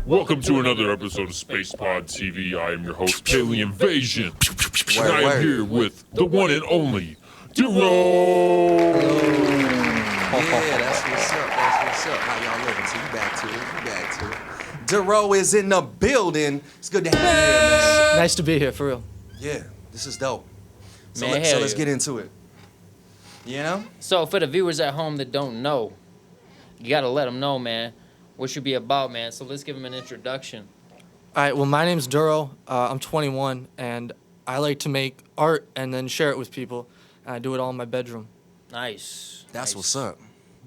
Welcome to another episode of SpacePodTV. I am your host, Palien Vasion. And I am here with the one and only Durow. Yeah, that's what's up. That's what's up. How y'all living? So you back to it. Durow is in the building. It's good to have you here, man. Nice to be here, for real. Yeah, this is dope. So, Man, let's get into it. You know? So for the viewers at home that don't know, you gotta let them know, man, what should be about, man. So let's give them an introduction. All right, well, my name's Durow. I'm 21, and I like to make art and then share it with people. And I do it all in my bedroom. Nice. That's what's up.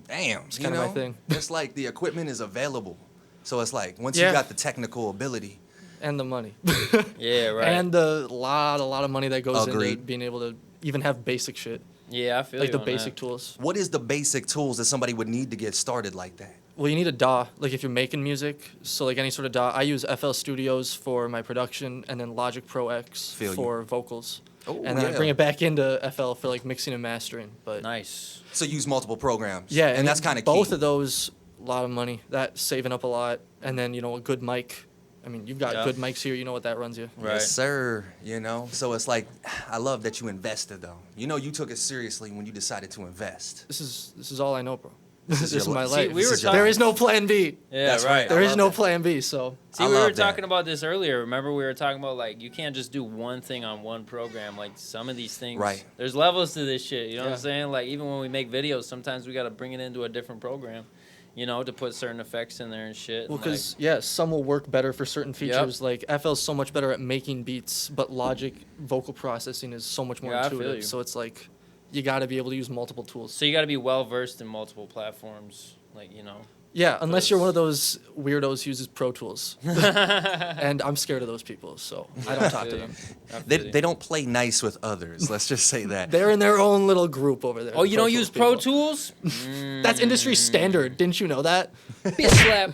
Damn. It's kind of my thing. It's like the equipment is available. So it's like once Yeah. you got the technical ability. And the money. Yeah, right. And a lot of money that goes into Agreed. being able to even have basic shit. Yeah, I feel Like you the on basic that. tools. What is the basic tools that somebody would need to get started like that? Well, you need a DAW, like if you're making music. So like any sort of DAW. I use FL Studios for my production and then Logic Pro X Feel you. for vocals. Oh, And then I bring it back into FL for like mixing and mastering. But Nice. So use multiple programs. yeah, and that's kind of key. both of those, a lot of money. That's saving up a lot. And then, you know, a good mic. I mean, you've got Yeah. good mics here. You know what that runs you. Right. Yes, sir. You know, so it's like, I love that you invested, though. You know, you took it seriously when you decided to invest. This is all I know, bro. This This is is your my li- life. See, we were This is your talking- There is no plan B. Yeah, That's right. right. There I is love no that. plan B. So See, I we were love that. talking about this earlier. Remember, we were talking about, like, you can't just do one thing on one program. Like, some of these things. Right. There's levels to this shit. You know what I'm Yeah. saying? Like, even when we make videos, sometimes we got to bring it into a different program, you know, to put certain effects in there and shit. well, and, because yeah, some will work better for certain features. Yep. Like FL's so much better at making beats, but Logic vocal processing is so much more Yeah, I feel intuitive. you. So it's like you got to be able to use multiple tools. So you got to be well versed in multiple platforms, like, you know. Yeah, unless you're one of Those- those weirdos who uses Pro Tools, and I'm scared of those people, so I don't talk to them. They don't play nice with others. Let's just say that. They're in their own little group over there. Oh, the you don't Tools use Pro people. Tools? That's industry standard. Didn't you know that? Bitch slap.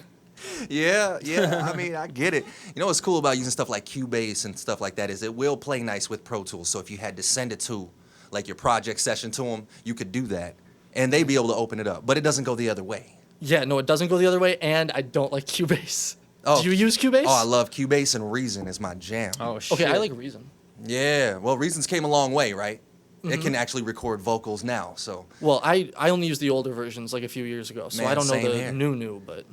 Yeah. I mean, I get it. You know what's cool about using stuff like Cubase and stuff like that is it will play nice with Pro Tools. So if you had to send it to, like, your project session to them, you could do that, and they'd be able to open it up. But it doesn't go the other way. Yeah, no, it doesn't go the other way, and I don't like Cubase. Oh. Do you use Cubase? Oh, I love Cubase, and Reason is my jam. Oh, shit. Okay, I like Reason. Yeah. Well, Reason's came a long way, right? It Mm-hmm. can actually record vocals now. So Well, I only use the older versions like a few years ago, so Man, I don't know same the here. new, but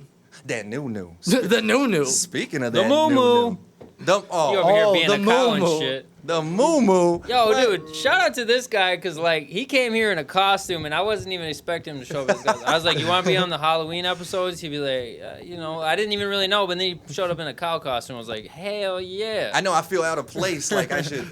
that new. the new. Speaking of The that, moo-moo. The You over here Oh, being the a cow and moo-moo. shit. the moo. Yo, dude, shout out to this guy, because, like, he came here in a costume, and I wasn't even expecting him to show up as costume. I was like, you want to be on the Halloween episodes? He'd be like, you know, I didn't even really know, but then he showed up in a cow costume. I was like, hell yeah. I know I feel out of place. Like I should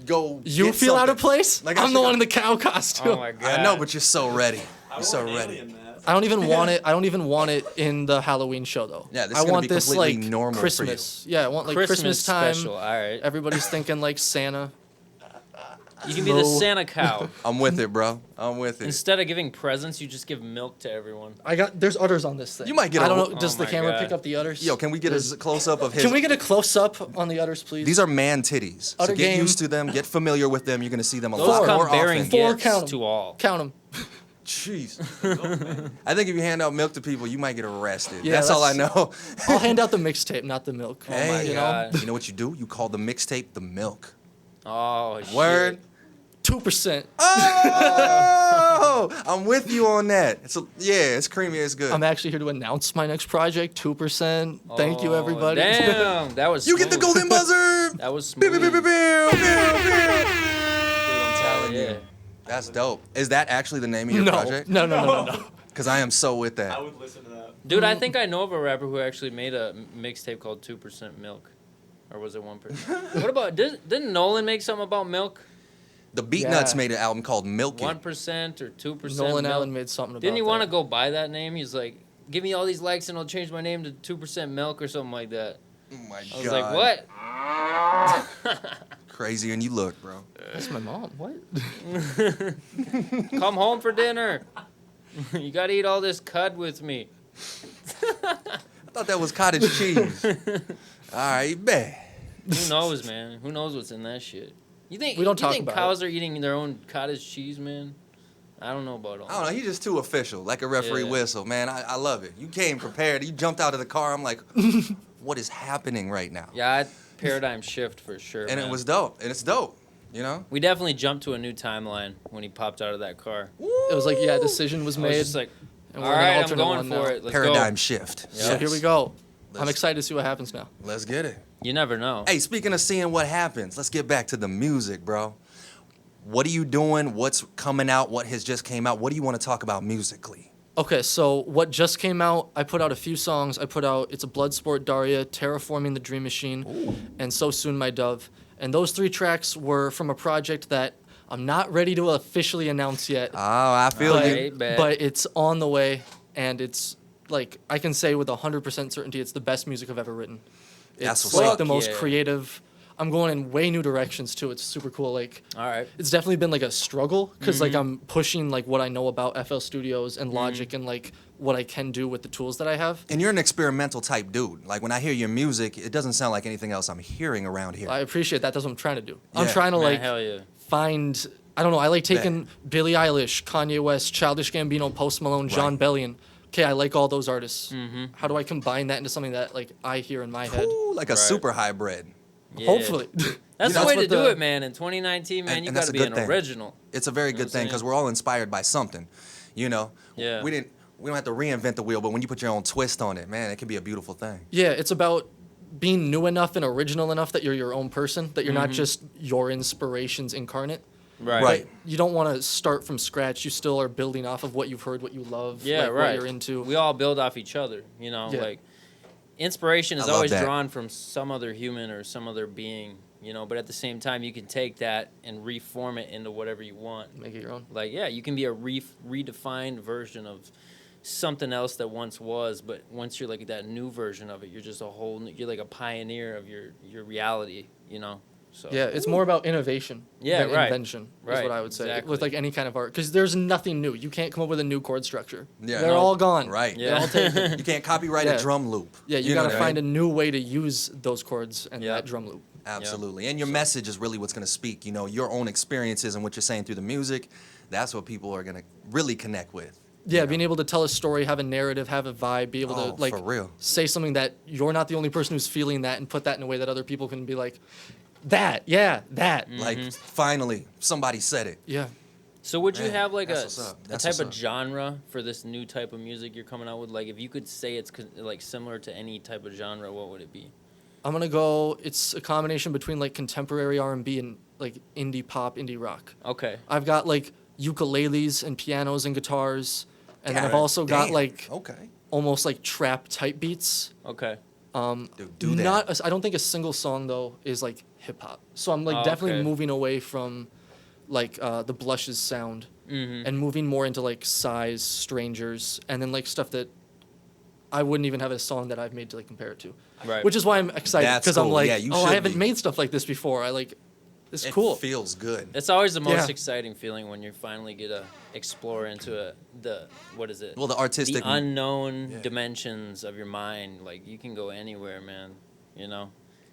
go. You get feel out of something. place? Like, I I'm the should- one in the cow costume. Oh, my God. I know, but you're so ready. You're so ready. I don't even want it. I don't even want it in the Halloween show though. Yeah, this is I gonna want be this completely like normal for you. Christmas. Yeah, I want like Christmas Christmas time. special, all right. Everybody's thinking like Santa. You can be the No. Santa cow. I'm with it, bro. I'm with it. Instead of giving presents, you just give milk to everyone. There's udders on this thing. You might get I a- don't know. Does Oh the my camera God. pick up the udders? Yo, can we get a close up of his? Can we get a close up on the udders, please? These are man titties. So Utter get game. used to them. Get familiar with them. You're gonna see them a Those lot come more bearing often. Four, gifts count 'em. to all. count them. Jeez. I think if you hand out milk to people, you might get arrested. Yeah, that's all I that's- know. I'll hand out the mixtape, not the milk. Oh my Hey, you God. know, You know what you do? You call the mixtape the milk. Oh, shit. Word. 2%. Oh, I'm with you on that. It's creamy. It's good. I'm actually here to announce my next project. 2%. Thank you, Oh, everybody. Damn, that was you get the smooth. golden buzzer. That was Pew, smooth. pew, pew, pew, pew, pew, pew. I'm telling Yeah. you. That's dope. Is that actually the name of your No, project? no. Because I am so with that. I would listen to that. Dude, I think I know of a rapper who actually made a mixtape called 2% Milk. Or was it 1%? What about, didn't Nolan make something about milk? The Beat Yeah. Nuts made an album called Milk It. 1% or 2% Nolan milk? Allen made something about Didn't he want to that. go buy that name? He's like, give me all these likes and I'll change my name to 2% Milk or something like that. Oh my I was God. like, what? Crazy and you look, bro. That's my mom. What? Come home for dinner. You got to eat all this cud with me. I thought that was cottage cheese. All right, bet. Who knows, man? Who knows what's in that shit? You think We don't you talk think about cows are eating their own cottage cheese, man? I don't know about all. I don't know. He's just too official, like a referee Yeah. whistle, man. I love it. You came prepared. You jumped out of the car. I'm like, what is happening right now? Yeah, paradigm shift for sure. And man. it was dope. And it's dope. You know? We definitely jumped to a new timeline when he popped out of that car. It was like, yeah, decision was I was made. just like, and all we're in an right, I'm alternate going one for now. it. Let's Paradigm go. shift. Yeah. So here we go. I'm Let's- excited to see what happens now. Let's get it. You never know. Hey, speaking of seeing what happens, let's get back to the music, bro. What are you doing? What's coming out? What has just came out? What do you want to talk about musically? Okay, so what just came out, I put out a few songs. I put out It's a Bloodsport Daria, Terraforming the Dream Machine, and So Soon My Dove. And those 3 tracks were from a project that I'm not ready to officially announce yet. Oh, I feel but, you. Right, bet. but it's on the way, and it's like I can say with 100% certainty it's the best music I've ever written. That's It's what's like up. the most Yeah. creative. I'm going in way new directions too. It's super cool. Like All right. it's definitely been like a struggle because like I'm pushing like what I know about FL Studios and Logic and like what I can do with the tools that I have. And you're an experimental type dude. Like when I hear your music, it doesn't sound like anything else I'm hearing around here. I appreciate that. That's what I'm trying to do. I'm Yeah. trying to Man, like hell yeah. find. I don't know. I like taking Billie Eilish, Kanye West, Childish Gambino, Post Malone, John Right. Bellion. Okay, I like all those artists. How do I combine that into something that like I hear in my head? Ooh, like a Right. super hybrid. Yeah. Hopefully. That's You know, the way that's to what do the- it, man. In 2019, man, And you that's got to a be good an thing. original. It's a very know good what I'm thing because saying? we're all inspired by something. You know? Yeah. We don't have to reinvent the wheel, but when you put your own twist on it, man, it can be a beautiful thing. Yeah, it's about being new enough and original enough that you're your own person, that you're not just your inspirations incarnate. Right. Right. You don't want to start from scratch. You still are building off of what you've heard, what you love, Yeah, like, right. what you're into. We all build off each other, you know? Yeah. Like, inspiration is I love always that. drawn from some other human or some other being, you know? But at the same time, you can take that and reform it into whatever you want. Make it your own. Like, yeah, you can be a redefined version of something else that once was, but once you're like that new version of it, you're just a whole new, you're like a pioneer of your reality, you know? So Yeah, it's more about innovation Yeah, than right. invention, is Right, what I would say. exactly. With like any kind of art. Because there's nothing new. You can't come up with a new chord structure. Yeah. They're No. all gone. Right. They're all taken. You can't copyright Yeah. a drum loop. Yeah, you know got to what I find mean? a new way to use those chords and Yeah. that drum loop. Absolutely. And your message is really what's going to speak. You know, your own experiences and what you're saying through the music, that's what people are going to really connect with. Yeah, you know? being able to tell a story, have a narrative, have a vibe, be able Oh, to like for real. say something that you're not the only person who's feeling that and put that in a way that other people can be like, that, yeah, that. Like, finally, somebody said it. Yeah. So would you Man, have like that's a, what's up. a That's type what's of up. genre for this new type of music you're coming out with? Like if you could say it's like similar to any type of genre, what would it be? I'm gonna go. It's a combination between like contemporary R&B and like indie pop, indie rock. Okay. I've got like ukuleles and pianos and guitars, and then I've God also got damn. like Okay. almost like trap type beats. Okay. Dude, do that. Not. I don't think a single song though is like hip hop. So I'm like Oh, definitely okay. moving away from like the Blushes sound Mm-hmm. and moving more into like Size, Strangers, and then like stuff that I wouldn't even have a song that I've made to like compare it to. Right. Which is why I'm excited That's because I'm cool. like, Yeah, you oh, I should haven't be. made stuff like this before. It's It cool. feels good. It's always the most Yeah. exciting feeling when you finally get to explore into the what is it? Well, the artistic. The unknown Yeah. dimensions of your mind. Like you can go anywhere, man. You know.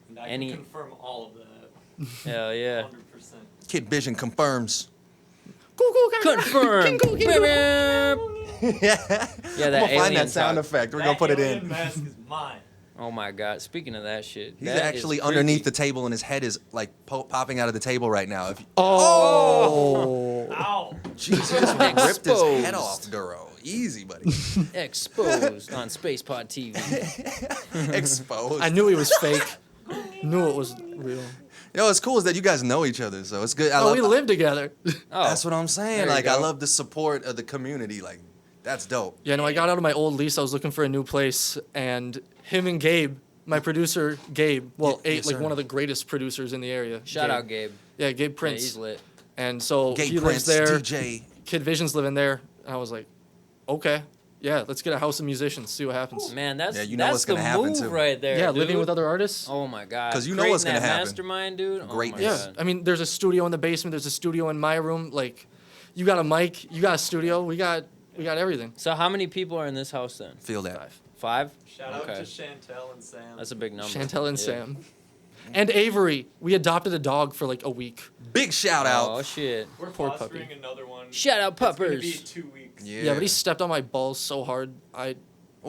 And I Any- can confirm all of that. Hell yeah. 100%. Kid Vision confirms. Confirmed. yeah. Yeah, I'm that gonna find alien that sound talk. effect. We're That gonna put it alien in. mask is mine. Oh my god! Speaking of that shit, He's that is actually creepy. underneath the table, and his head is like popping out of the table right now. If Oh. Ow! Jeez, he just ripped his head Exposed. off, Durow. Easy, buddy. exposed on SpacePod TV. Exposed. I knew he was fake. Knew it was real. Yo, what's cool is that you guys know each other, so it's good. Oh, we live together. Oh, That's what I'm saying. There you Like, I go. love the support of the community. Like, that's dope. Yeah, no, I got out of my old lease. I was looking for a new place, and him and Gabe, my producer, Gabe, well, Yes, like sir. one of the greatest producers in the area. shout Gabe. out Gabe. Yeah, Gabe Yeah, Prince. he's lit. And so Gay he Prince, lives there. DJ. Kid Vision's living there. And I was like, okay, yeah, let's get a house of musicians, see what happens. Man, that's Yeah, you know that's what's gonna the happen, move too. right there. Yeah, dude. living with other artists. Oh my god. 'Cause you know what's Creating gonna that happen. Mastermind, dude. Greatness. Oh my Yeah, god. I mean, there's a studio in the basement. There's a studio in my room. Like, you got a mic, you got a studio. We got everything. So how many people are in this house then? Feel that. 5. 5? Shout out Okay. to Chantel and Sam. That's a big number. Chantel and Yeah. Sam. And Avery, we adopted a dog for like a week. Big shout out. Oh shit! We're Poor fostering puppy. another one. Shout out It's gonna puppers. be 2 weeks. Yeah, but he stepped on my balls so hard.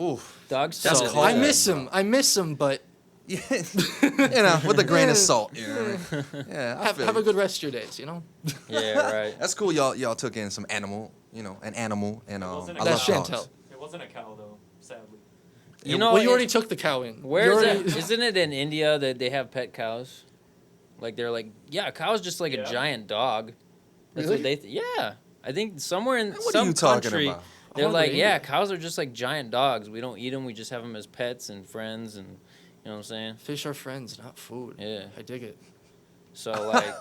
Oof. Dogs. That's tend to do cold. I that. miss him. I miss him, but Yeah. You know, with a grain of salt. You know what I mean? Yeah, I feel have you. a good rest of your days, you know? Yeah, right. That's cool. Y'all took in some animal. You know, an animal, and wasn't I a love That's cow. dogs. Chantel. It wasn't a cow though, sadly. You know, Well, you already took the cow in. Where You is already- that? Isn't it in India that they have pet cows? Like they're like, yeah, a cow's just like a Yeah. giant dog. That's what they. Yeah, I think somewhere in What are some you talking country, about? they're Oh, like, in yeah, India. cows are just like giant dogs. We don't eat them. We just have them as pets and friends, and you know what I'm saying? Fish are friends, not food. Yeah. I dig it. So like,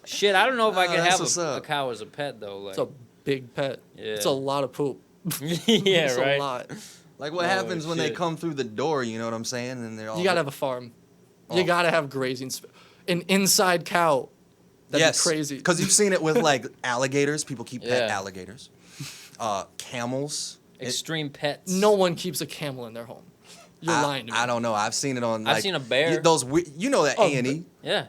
shit, I don't know if I could That's have what's a up. cow as a pet though. Like, It's a big pet. Yeah. It's a lot of poop. yeah, It's right. a lot. Like what Oh, happens when they shit. come through the door? You know what I'm saying? And they're all. You gotta have a farm. Oh. You gotta have grazing. An inside cow. That'd yes, be crazy. Because you've seen it with like alligators. People keep pet Yeah. alligators. Camels. Extreme pets. No one keeps a camel in their home. You're lying to me. I don't know. I've seen it on. I've Like, seen a bear. Those you know that Oh, A&E. Yeah.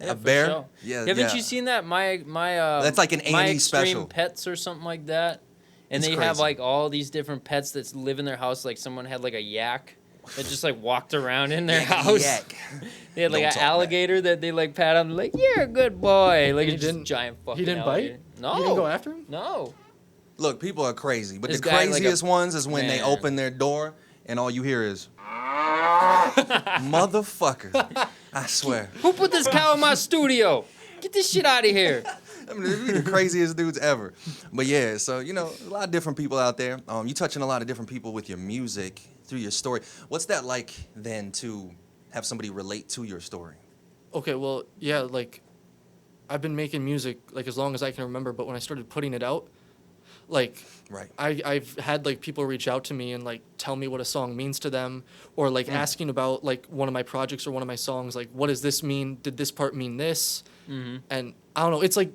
Yeah, A for bear? sure. Yeah, Haven't yeah. you seen that? My That's like an My A&E Extreme special. Pets or something like that. And It's they have crazy. like all these different pets that live in their house. Like someone had like a yak that just like walked around in their house. Yak. They had like Don't an talk back. alligator that they like pat on, like you're a good boy. Like He it's just didn't- giant fucking. He didn't alligator. bite? No. You didn't go after him? No. Look, people are crazy, but This the guy, like, craziest ones is when they man. open their door and all you hear is motherfucker. I swear. Who put this cow in my studio? Get this shit out of here. I mean, they're the craziest dudes ever. But yeah, so you know, a lot of different people out there. You touching a lot of different people with your music through your story. What's that like then to have somebody relate to your story? Okay, well, yeah, like, I've been making music, like, as long as I can remember, but when I started putting it out, like, Right. I've had, like, people reach out to me and, like, tell me what a song means to them, or, like, asking about, like, one of my projects or one of my songs, like, what does this mean? Did this part mean this? Mm-hmm. And, I don't know, it's, like,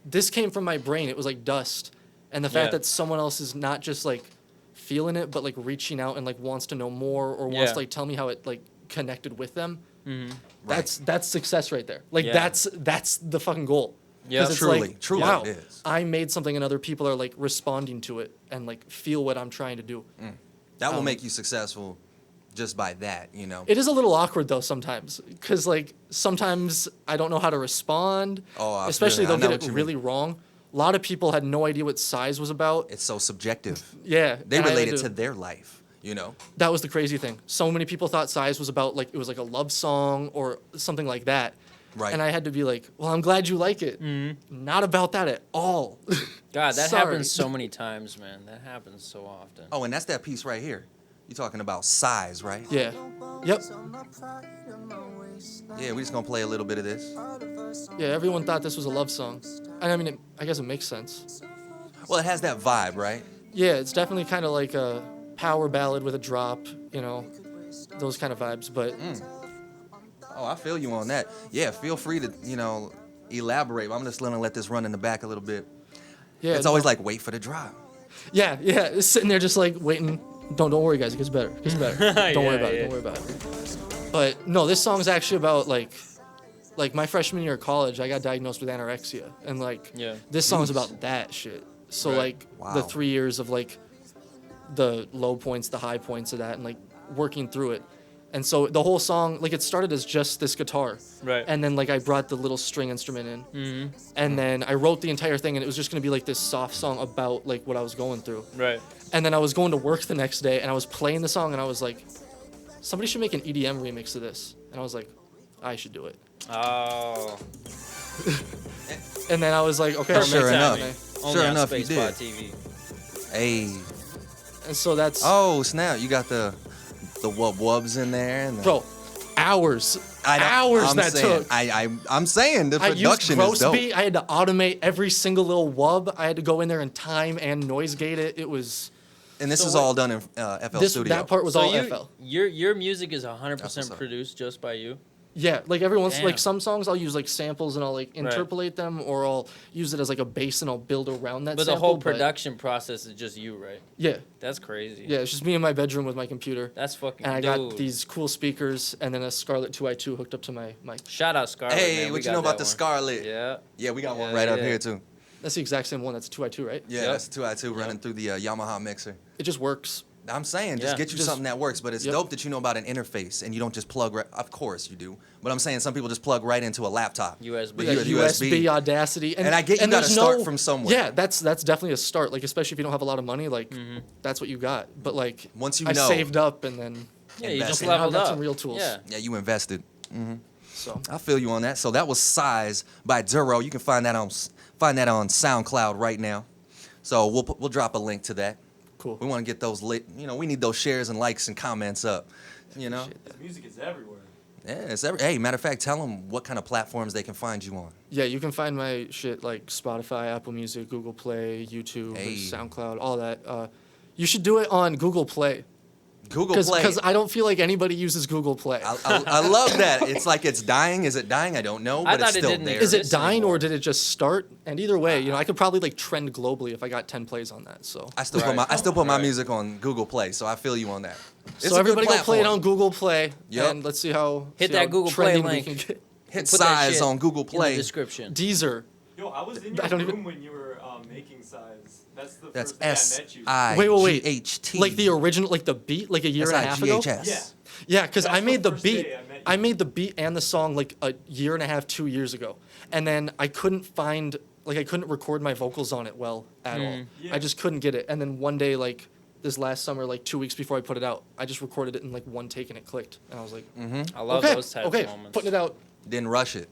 this came from my brain. It was, like, dust. And the fact Yeah. that someone else is not just, like, feeling it, but, like, reaching out and, like, wants to know more or wants Yeah. to, like, tell me how it, like, connected with them. Mm-hmm. That's success right there. Like Yeah. that's the fucking goal. Yeah. 'Cause it's Truly, like, truly wow, it is. I made something and other people are like responding to it and like feel what I'm trying to do. That will Um, make you successful just by that, you know. It is a little awkward though sometimes because like sometimes I don't know how to respond. Oh, I feel especially you. I they'll know get what it you really wrong. A lot of people had no idea what size was about. It's so subjective. Yeah, They and I had relate it to their life, you know. That was the crazy thing. So many people thought size was about like it was like a love song or something like that. Right. And I had to be like, well, I'm glad you like it. Not about that at all. God, that Sorry. happens so many times, man. That happens so often. Oh, and that's that piece right here. You're talking about size, right? Yeah. Yep. Yeah, we're just gonna play a little bit of this. Yeah, everyone thought this was a love song. And I mean, I guess it makes sense. Well, it has that vibe, right? Yeah, it's definitely kind of like a power ballad with a drop, you know, those kind of vibes. But Oh, I feel you on that. Yeah, feel free to, you know, elaborate. I'm just gonna let this run in the back a little bit. yeah, It's always like wait for the drop. yeah, it's sitting there just like waiting. Don't worry, guys. It gets better. It gets better. Don't worry Yeah, about it. yeah. Don't worry about it. But no, this song's actually about like my freshman year of college. I got diagnosed with anorexia, and like Yeah. this song's about that shit. So Right. like Wow. the 3 years of like the low points, the high points of that, and like working through it. And so the whole song, like it started as just this guitar, Right. and then like I brought the little string instrument in, and then I wrote the entire thing, and it was just gonna be like this soft song about like what I was going through. Right. And then I was going to work the next day, and I was playing the song, and I was like, somebody should make an EDM remix of this. And I was like, I should do it. Oh. And then I was like, okay, Sure I'll make enough. that. Only Sure on enough, you did. SpacePodTV. Hey. And so that's, Oh snap! You got the wubs in there. And the, bro, hours, I know- hours I'm that saying, took. I'm saying the I used production is gross dope. beat. I had to automate every single little wub. I had to go in there and time and noise gate it. It was And this So is what- all done in FL this Studio. that part was So all you, FL. your music is That's what's 100% up. produced just by you? Yeah, like every once, Damn. like some songs I'll use like samples and I'll like interpolate them, or I'll use it as like a bass and I'll build around that. But sample, the whole production process is just you, right? Yeah, That's crazy. yeah, it's just me in my bedroom with my computer, That's fucking. and I dude. got these cool speakers and then a Scarlett 2i2 hooked up to my mic. Shout out Scarlett. Hey, man. We what you got know about that the one. Scarlett? Yeah. Yeah, we got one Yeah, right up yeah. here too. That's the exact same one. That's a 2i2, right? Yeah, Yep. that's a 2i2 running through the Yamaha mixer. It just works. I'm saying, just Yeah. get you Just- something that works. But it's Yep. dope that you know about an interface and you don't just plug. Of course you do. But I'm saying some people just plug right into a laptop. USB. But Yeah, you USB, Audacity, And I get you gotta there's start from somewhere. Yeah, that's definitely a start. Like especially if you don't have a lot of money, like that's what you got. But like Once you I know. saved up and then Yeah, you Invest just in it. leveled Now I got up. some real tools. Yeah. Yeah, you invested. so I feel you on that. So that was Size by Durow. You can find that on SoundCloud right now. So we'll drop a link to that. cool. We want to get those lit. You know, we need those shares and likes and comments up. You know. His music is everywhere. Yeah, it's hey, matter of fact, tell them what kind of platforms they can find you on. Yeah, you can find my shit like Spotify, Apple Music, Google Play, YouTube, Hey. SoundCloud, all that. You should do it on Google Play Google Play. because I don't feel like anybody uses Google Play. I love that. It's like it's dying. Is it dying? I don't know, I but it's thought it still didn't there. Is it exist dying anymore. or did it just start? And either way, I could probably like trend globally if I got 10 plays on that. So I still put my music on Google Play, so I feel you on that. It's a so good everybody go play it platform. on Google Play Yep. and let's see how Hit see that how Google Play trending we link. can get. Hit Put that Size shit on Google In the Play. description. Deezer. Yo, I was in I your don't room even- when you were making Size. That's the That's first day I met you. SIGHT. Like the original, like the beat, like a year and a half ago. SIGHS. Yeah. Yeah, because That's I made the first beat. day I met you. I made the beat and the song like a year and a half, 2 years ago, and then I couldn't find, like, I couldn't record my vocals on it well at all. Yeah. I just couldn't get it. And then one day, like this last summer, like 2 weeks before I put it out, I just recorded it in like one take and it clicked. And I was like, I love okay, those types okay, of moments. putting it out. Didn't rush it.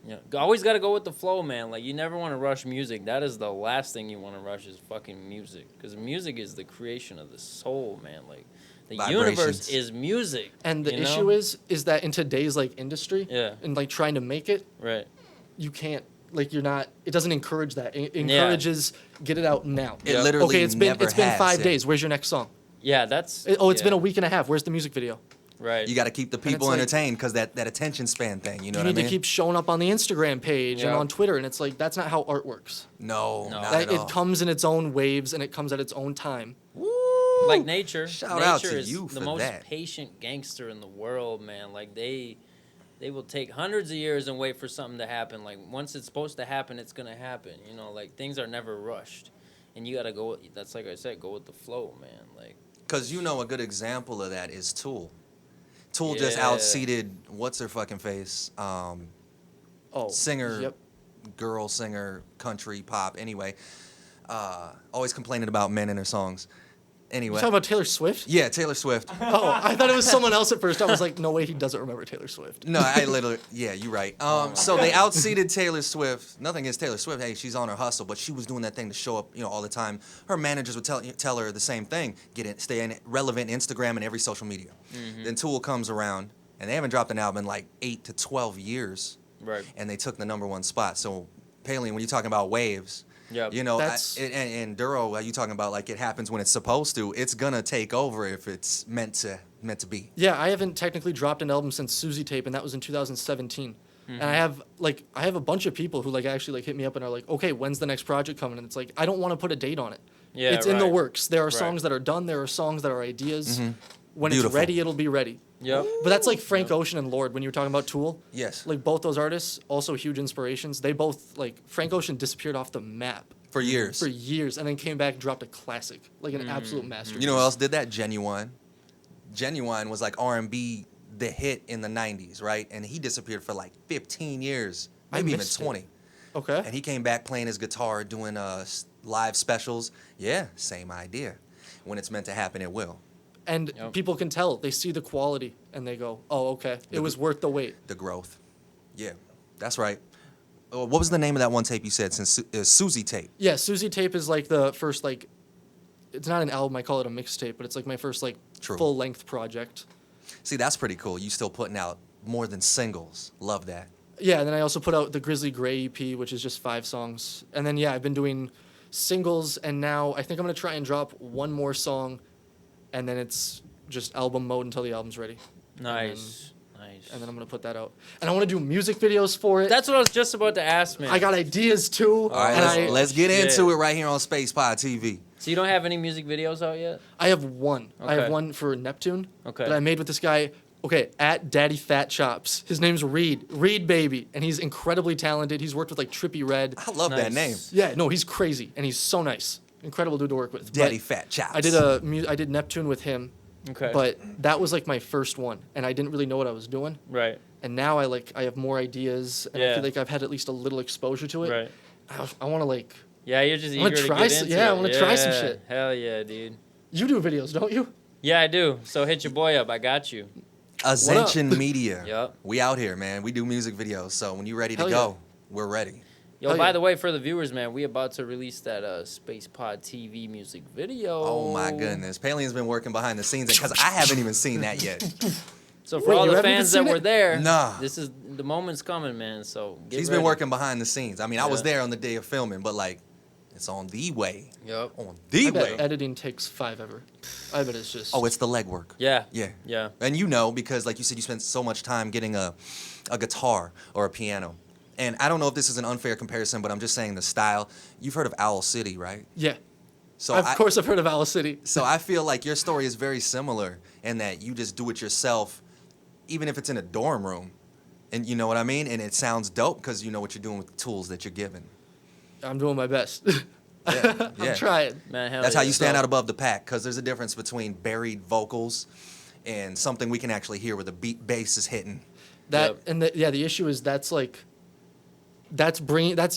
Yeah. Always got to go with the flow, man. Like, you never want to rush music. That is the last thing you want to rush is fucking music. Because music is the creation of the soul, man. Like, the universe Vibrations. is music. And the you know? issue is that in today's like industry, Yeah. and like trying to make it, Right. you can't. Like you're not. It doesn't encourage that. It encourages get it out now. It literally Okay, it's been never 5 has. days. Where's your next song? Yeah, that's. Oh, it's yeah. been a week and a half. Where's the music video? Right. You got to keep the it's people like- entertained because that attention span thing. You know You what I need mean? to keep showing up on the Instagram page and Yeah. on Twitter, and it's like that's not how art works. No, No. not That at all. it comes in its own waves and it comes at its own time. Woo! Like nature. Shout nature out to is you the for most that. patient gangster in the world, man. Like they will take hundreds of years and wait for something to happen. Like once it's supposed to happen, it's gonna happen. You know, like things are never rushed, and you gotta go. That's like I said, go with the flow, man. Like Because you know a good example of that is Tool. Tool just Yeah. outseated what's her fucking face, Oh, singer, Yep. girl singer, country pop. Anyway, always complaining about men in her songs. You Anyway, talking about Taylor Swift? yeah, Taylor Swift. Oh, I thought it was someone else at first. I was like, no way, he doesn't remember Taylor Swift. No, I literally, yeah, you're right. So they outseated Taylor Swift. Nothing against Taylor Swift. Hey, she's on her hustle, but she was doing that thing to show up, all the time. Her managers would tell her the same thing: stay in relevant Instagram and every social media. Then Tool comes around, and they haven't dropped an album in like 8 to 12 years, right. and they took the #1 spot. So, Palien, when you're talking about waves. Yep. That's- And Durow, you talking about like it happens when it's supposed to. It's gonna take over if it's meant to be. Yeah, I haven't technically dropped an album since Susie Tape, and that was in 2017. And I have a bunch of people who like actually like hit me up and are like, okay, when's the next project coming? And it's like I don't want to put a date on it. Yeah, it's in the right. works. There are Right. songs that are done. There are songs that are ideas. When Beautiful. it's ready, it'll be ready. Yep. But that's like Frank Ocean and Lord when you were talking about Tool. Yes. Like both those artists, also huge inspirations. They both like Frank Ocean disappeared off the map For years. for years and then came back and dropped a classic, like an absolute masterpiece. You know who else did that? Genuine. Genuine was like R&B, the hit in the 90s, right? And he disappeared for like 15 years, I maybe even missed it. 20. Okay. And he came back playing his guitar, doing live specials. Yeah, same idea. When it's meant to happen, it will. And Yep. people can tell. They see the quality and they go, "Oh, okay. It was worth the wait." The growth. Yeah, that's right. What was the name of that one tape you said? Since Susie tape. Yeah, Susie Tape is like the first like it's not an album, I call it a mixtape, but it's like my first like True. full-length project. See, that's pretty cool. You still putting out more than singles. Love that. Yeah, and then I also put out the Grizzly Gray EP, which is just 5 songs. And then yeah, I've been doing singles and now I think I'm going to try and drop one more song and then it's just album mode until the album's ready. Nice. Nice. and then I'm gonna put that out. And I want to do music videos for it. That's what I was just about to ask, man. I got ideas too. All right, and let's get shit. into it right here on SpacePod TV. So you don't have any music videos out yet? I have one. I Okay. have one for Neptune Okay. that I made with this guy. Okay, at Daddy Fat Chops. His name's Reed Baby, and he's incredibly talented. He's worked with like Trippie Redd. I love that name. Nice. Yeah, no, he's crazy, and he's so nice. Incredible dude to work with. Daddy But Fat Chops. I did Neptune with him, Okay. but that was like my first one, and I didn't really know what I was doing. Right. And now I have more ideas, and I Yeah. feel like I've had at least a little exposure to it. Right. I want to like. Yeah, you're just I eager wanna to try get some- into yeah, I it. wanna try some shit. Hell yeah, dude. You do videos, don't you? Yeah, I do. So hit your boy up. I got you. Azension Media. Yup. We out here, man. We do music videos. So when you're ready to Hell go, we're ready. Yo, Hell by yeah. the way, for the viewers, man, we about to release that SpacePod TV music video. Oh my goodness. Palien's been working behind the scenes because I haven't even seen that yet. So for Wait, all you the haven't even fans that seen were it? there, Nah. this is the moment's coming, man. So get He's ready. been working behind the scenes. I mean, I was Yeah. there on the day of filming, but like, it's on the way. Yep. On the I bet way. editing takes 5 ever. I bet it's just. Oh, it's the legwork. Yeah. Yeah. Yeah. And you know, because like you said, you spent so much time getting a guitar or a piano. And I don't know if this is an unfair comparison, but I'm just saying the style. You've heard of Owl City, right? Yeah. So Of course, I've heard of Owl City. So I feel like your story is very similar in that you just do it yourself, even if it's in a dorm room. And you know what I mean? And it sounds dope because you know what you're doing with the tools that you're given. I'm doing my best. Yeah. I'm trying. Man, hell That's yeah. how you stand So- out above the pack, because there's a difference between buried vocals and something we can actually hear where the bass is hitting. That Yep. and the issue is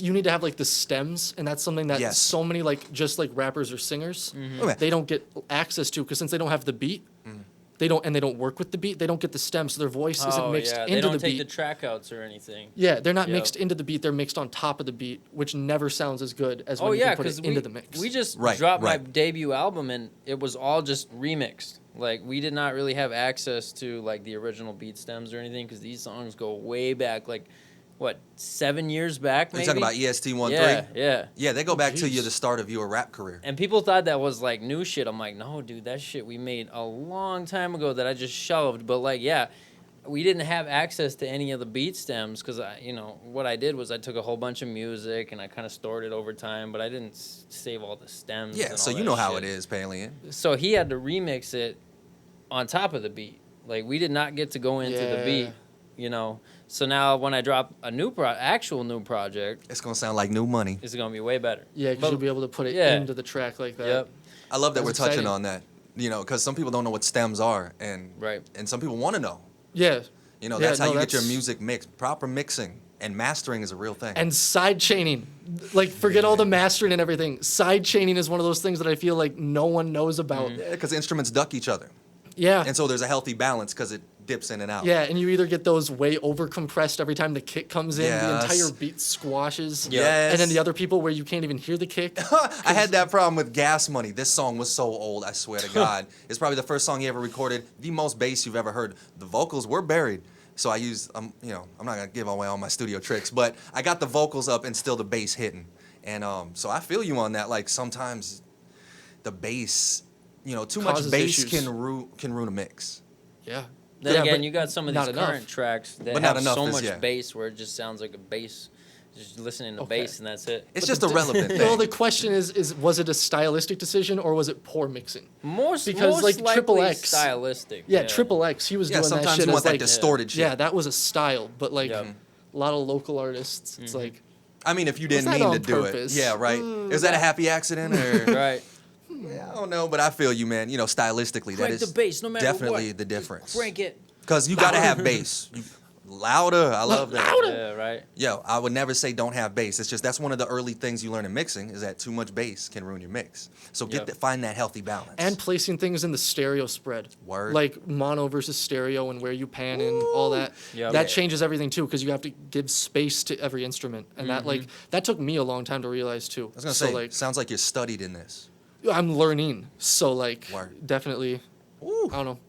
you need to have like the stems, and that's something that Yes. so many like just like rappers or singers Okay. they don't get access to, because since they don't have the beat, they don't work with the beat, they don't get the stems, so their voice isn't Oh, mixed yeah. into They don't the take beat. the track outs or anything. Yeah, they're not Yep. mixed into the beat, they're mixed on top of the beat, which never sounds as good as when Oh you yeah, can put because it into the mix. we just Right, dropped my right. debut album and it was all just remixed. Like we did not really have access to like the original beat stems or anything because these songs go way back, like what 7 years back? Are you Maybe. talking about EST13? Yeah, yeah. Yeah, they go back to you jeez. the start of your rap career. And people thought that was like new shit. I'm like, no, dude, that shit we made a long time ago that I just shelved. But like, yeah, we didn't have access to any of the beat stems because what I did was I took a whole bunch of music and I kind of stored it over time, but I didn't save all the stems. Yeah, and so all you that know how shit. it is, Palien. So he had to remix it on top of the beat. Like we did not get to go into the beat, So now when I drop a actual new project, It's going to sound like new money. it's gonna be way better. Yeah, because But- you'll be able to put it yeah. into the track like that. Yep. I love that we're That's touching exciting. on that, because some people don't know what stems are, and Right. and some people want to know. Yeah. Yeah, That's how no, you get your that's- music mixed. Proper mixing and mastering is a real thing. And side chaining. Like, forget all the mastering and everything. Side chaining is one of those things that I feel like no one knows about. Mm-hmm. Because instruments duck each other, Yeah. and so there's a healthy balance because it dips in and out. Yeah, and you either get those way over compressed every time the kick comes in, the Yes. entire beat squashes. Yeah. Yes. And then the other people where you can't even hear the kick. I had that problem with Gas Money. This song was so old, I swear to God. It's probably the first song he ever recorded, the most bass you've ever heard. The vocals were buried. So I used, I'm not going to give away all my studio tricks, but I got the vocals up and still the bass hitting. And so I feel you on that. Like sometimes the bass, too much Causes bass issues. can ruin a mix. Yeah. Then Yeah, again, but you got some of not these enough. current tracks that But not have enough so is- much yeah. bass where it just sounds like a bass. Just listening to Okay. bass and that's it. It's just a relevant thing. Well, the question is was it a stylistic decision or was it poor mixing? Most because, like, likely Triple X- stylistic. Yeah, Triple X, he was Yeah, doing that sometimes shit you want as that like, distorted shit. yeah, that was a style, but like Yep. a lot of local artists, it's like, I mean, if you didn't that mean to on do purpose? it. Yeah, right. Is that a happy accident or? Right. Yeah, I don't know, but I feel you, man. Stylistically, that Crank is the bass no matter definitely what. the difference. Crank it. Because you got to have bass. Louder. I love that. Louder. Yeah, right. Yo, I would never say don't have bass. It's just that's one of the early things you learn in mixing is that too much bass can ruin your mix. So Yep. find that healthy balance. and placing things in the stereo spread. Word. Like mono versus stereo and where you pan in, all that. Yep. That Yeah. changes everything too, because you have to give space to every instrument. And that took me a long time to realize too. I was gonna so say, like sounds like you're studied in this. I'm learning. So like Word. definitely Ooh. I don't know.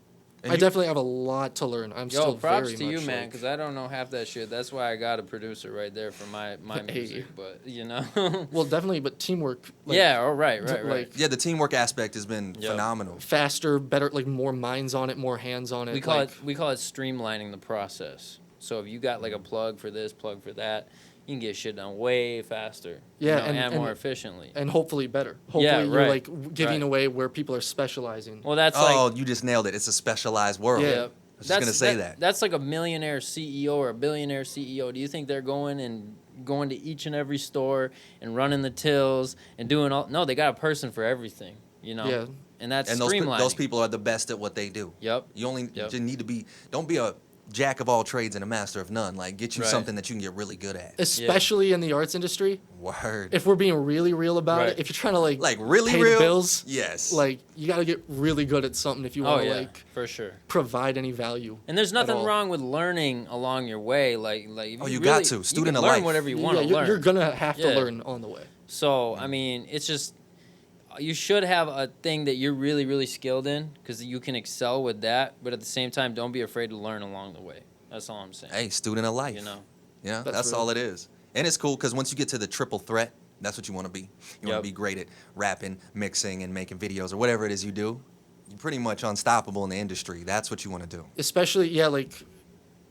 And I you- definitely have a lot to learn. I'm Yo, still props very to you, much man, like- because I don't know half that shit. That's why I got a producer right there for my Hey. music. But you know, Well, definitely, but teamwork. Like, yeah, all right, d- right, right. like- Yeah, the teamwork aspect has been Yep. phenomenal. faster, better, like more minds on it, more hands on it. we call like, it streamlining the process. So if you got like a plug for this, plug for that, you can get shit done way faster. Yeah, you know, and- more and- efficiently. and hopefully better. Hopefully Yeah, you're right, like giving right. away where people are specializing. Well, that's Oh, like you just nailed it. It's a specialized world. Yeah. I was just gonna say that. That's like a millionaire CEO or a billionaire CEO. Do you think they're going to each and every store and running the tills and doing all? No, they got a person for everything. You know. Yeah. And that's And streamlining. those people are the best at what they do. Yep. You only Yep. just need to be. Don't be a jack of all trades and a master of none. Like, get you Right. something that you can get really good at. Especially in the arts industry. Word. If we're being really real about Right. it, if you're trying to like really pay real the bills, Yes. like you got to get really good at something if you Oh want to yeah, like for sure. provide any value. And there's at nothing all. wrong with learning along your way. Like if Oh, you really, got to. Student you can of learn life. whatever you Yeah, want to learn. you're gonna have to Yeah. learn on the way. So I mean, it's just you should have a thing that you're really, really skilled in because you can excel with that. But at the same time, don't be afraid to learn along the way. That's all I'm saying. Hey, student of life. You know. Yeah, That's that's real. all it is. And it's cool because once you get to the triple threat, that's what you want to be. You want Yep. to be great at rapping, mixing, and making videos or whatever it is you do. You're pretty much unstoppable in the industry. That's what you want to do. Especially like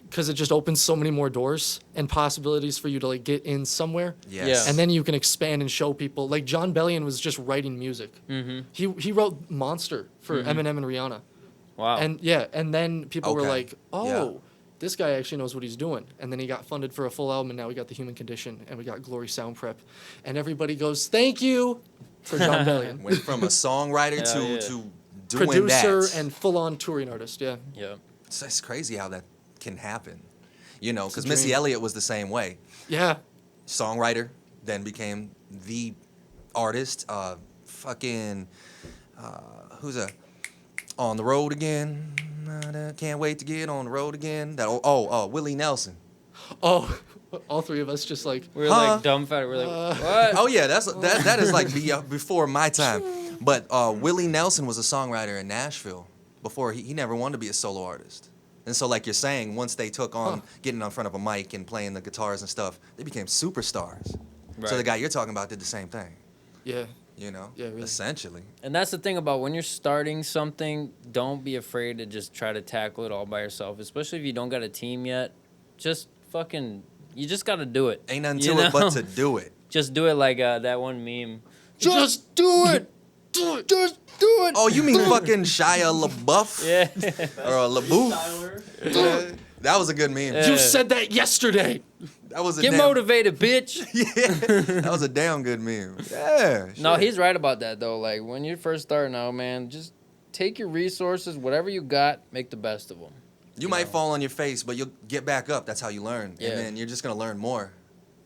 because it just opens so many more doors and possibilities for you to like get in somewhere. Yes. Yeah. And then you can expand and show people. Like John Bellion was just writing music. Mm-hmm. He wrote Monster for Eminem and Rihanna. Wow. And yeah, and then people were Okay. like, "Oh, Yeah. this guy actually knows what he's doing." And then he got funded for a full album, and now we got The Human Condition, and we got Glory Sound Prep, and everybody goes, "Thank you for John Bellion." Went from a songwriter Hell yeah. to doing Producer that. and full-on touring artist. Yeah. yeah. It's crazy how that can happen. You know, It's a because Missy dream. Elliott was the same way. Yeah. Songwriter, then became the artist. Who's a on the road again? Can't wait to get on the road again. That Willie Nelson. Oh, all three of us just like. We're Huh? like dumbfounded. We're like, what? Oh yeah, that is like before my time. But Willie Nelson was a songwriter in Nashville before he never wanted to be a solo artist. And so like you're saying, once they took on getting in front of a mic and playing the guitars and stuff, they became superstars. Right. So the guy you're talking about did the same thing. Yeah. You know, Yeah, really. essentially. And that's the thing about when you're starting something, don't be afraid to just try to tackle it all by yourself, especially if you don't got a team yet. Just fucking, you just got to do it. Ain't nothing You to it but know? to do it. Just do it like that one meme. Just do it. Do it. Just do it. Oh, you mean fucking Shia LaBeouf? Yeah. Or LaBeouf? Tyler. That was a good meme. Yeah. You said that yesterday. That was a Get damn, motivated, bitch. Yeah, that was a damn good meme. Yeah. No, shit. he's right about that though. Like when you're first starting out, man, just take your resources, whatever you got, make the best of them. You might fall on your face, but you'll get back up. That's how you learn. Yeah. And then you're just gonna learn more.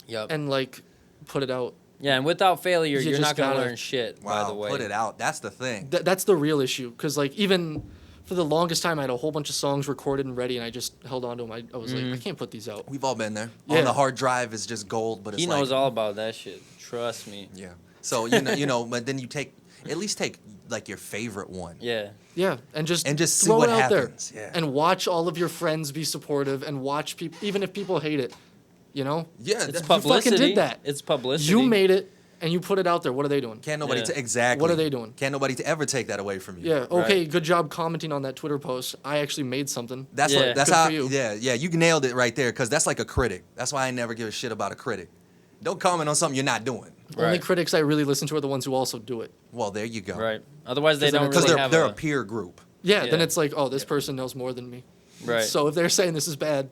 Yep. And like, put it out. Yeah, and without failure, You you're just not gonna gotta- learn shit. Wow. By the way, Put it out. That's the thing. That's the real issue. Because like even for the longest time, I had a whole bunch of songs recorded and ready, and I just held on to them. I was like, I can't put these out. We've all been there. Yeah. On the hard drive is just gold, but it's he like, knows all about that shit. Trust me. Yeah. So you know, but then you at least take like your favorite one. Yeah. Yeah, and just see throw what it out happens. there, Yeah. and watch all of your friends be supportive, and watch people, even if people hate it. You know, Yeah. It's that- publicity. did that. It's publicity. you made it, and you put it out there. What are they doing? Can't nobody Yeah. exactly. What are they doing? Can't nobody ever take that away from you. Yeah. Right. Okay. Good job commenting on that Twitter post. I actually made something. That's Yeah. what. That's Good how. for you. Yeah. You nailed it right there, because that's like a critic. That's why I never give a shit about a critic. Don't comment on something you're not doing. Only Right. critics I really listen to are the ones who also do it. Well, there you go. Right. Otherwise, they 'Cause then don't it's- Because really have they're a a peer group. Yeah. Then Yeah. it's like, oh, this person knows more than me. right. So if they're saying this is bad,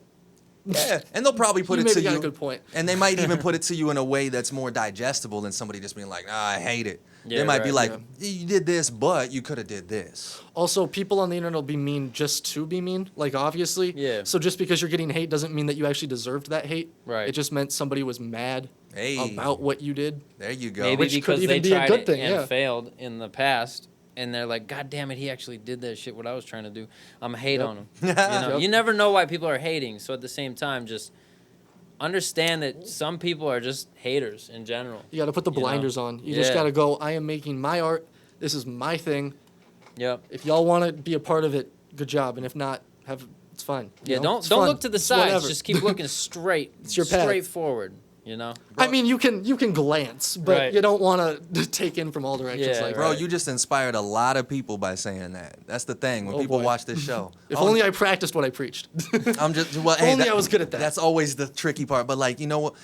Yeah, and they'll probably put you it to maybe got you. a good point. And they might even put it to you in a way that's more digestible than somebody just being like, I hate it. Yeah, they might be right, like, you did this, but you could have did this. Also, people on the internet will be mean just to be mean, like obviously. Yeah. So just because you're getting hate doesn't mean that you actually deserved that hate. Right. It just meant somebody was mad Hey, about what you did. there you go. Maybe Which could because even they be a tried good it thing, and yeah. failed in the past, and they're like, God damn it, he actually did that shit. What I was trying to do, I'm gonna hate Yep. on him. You know? Yep. You never know why people are hating. So at the same time, just understand that some people are just haters in general. You got to put the You know? blinders on. You just Yeah. got to go, I am making my art. This is my thing. Yep. If y'all want to be a part of it, good job, and if not, it's fine. you Yeah, know? don't It's don't fun. look to the It's sides. whatever. Just keep looking straight. It's your path. straight forward. You know. I mean, you can glance, but Right. you don't want to take in from all directions. Yeah, like Bro, that. you just inspired a lot of people by saying that. That's the thing. When Oh, people boy. watch this show. If Oh, only I practiced what I preached. I'm just well. If Hey, only I was good at that. That's always the tricky part. But like, you know what?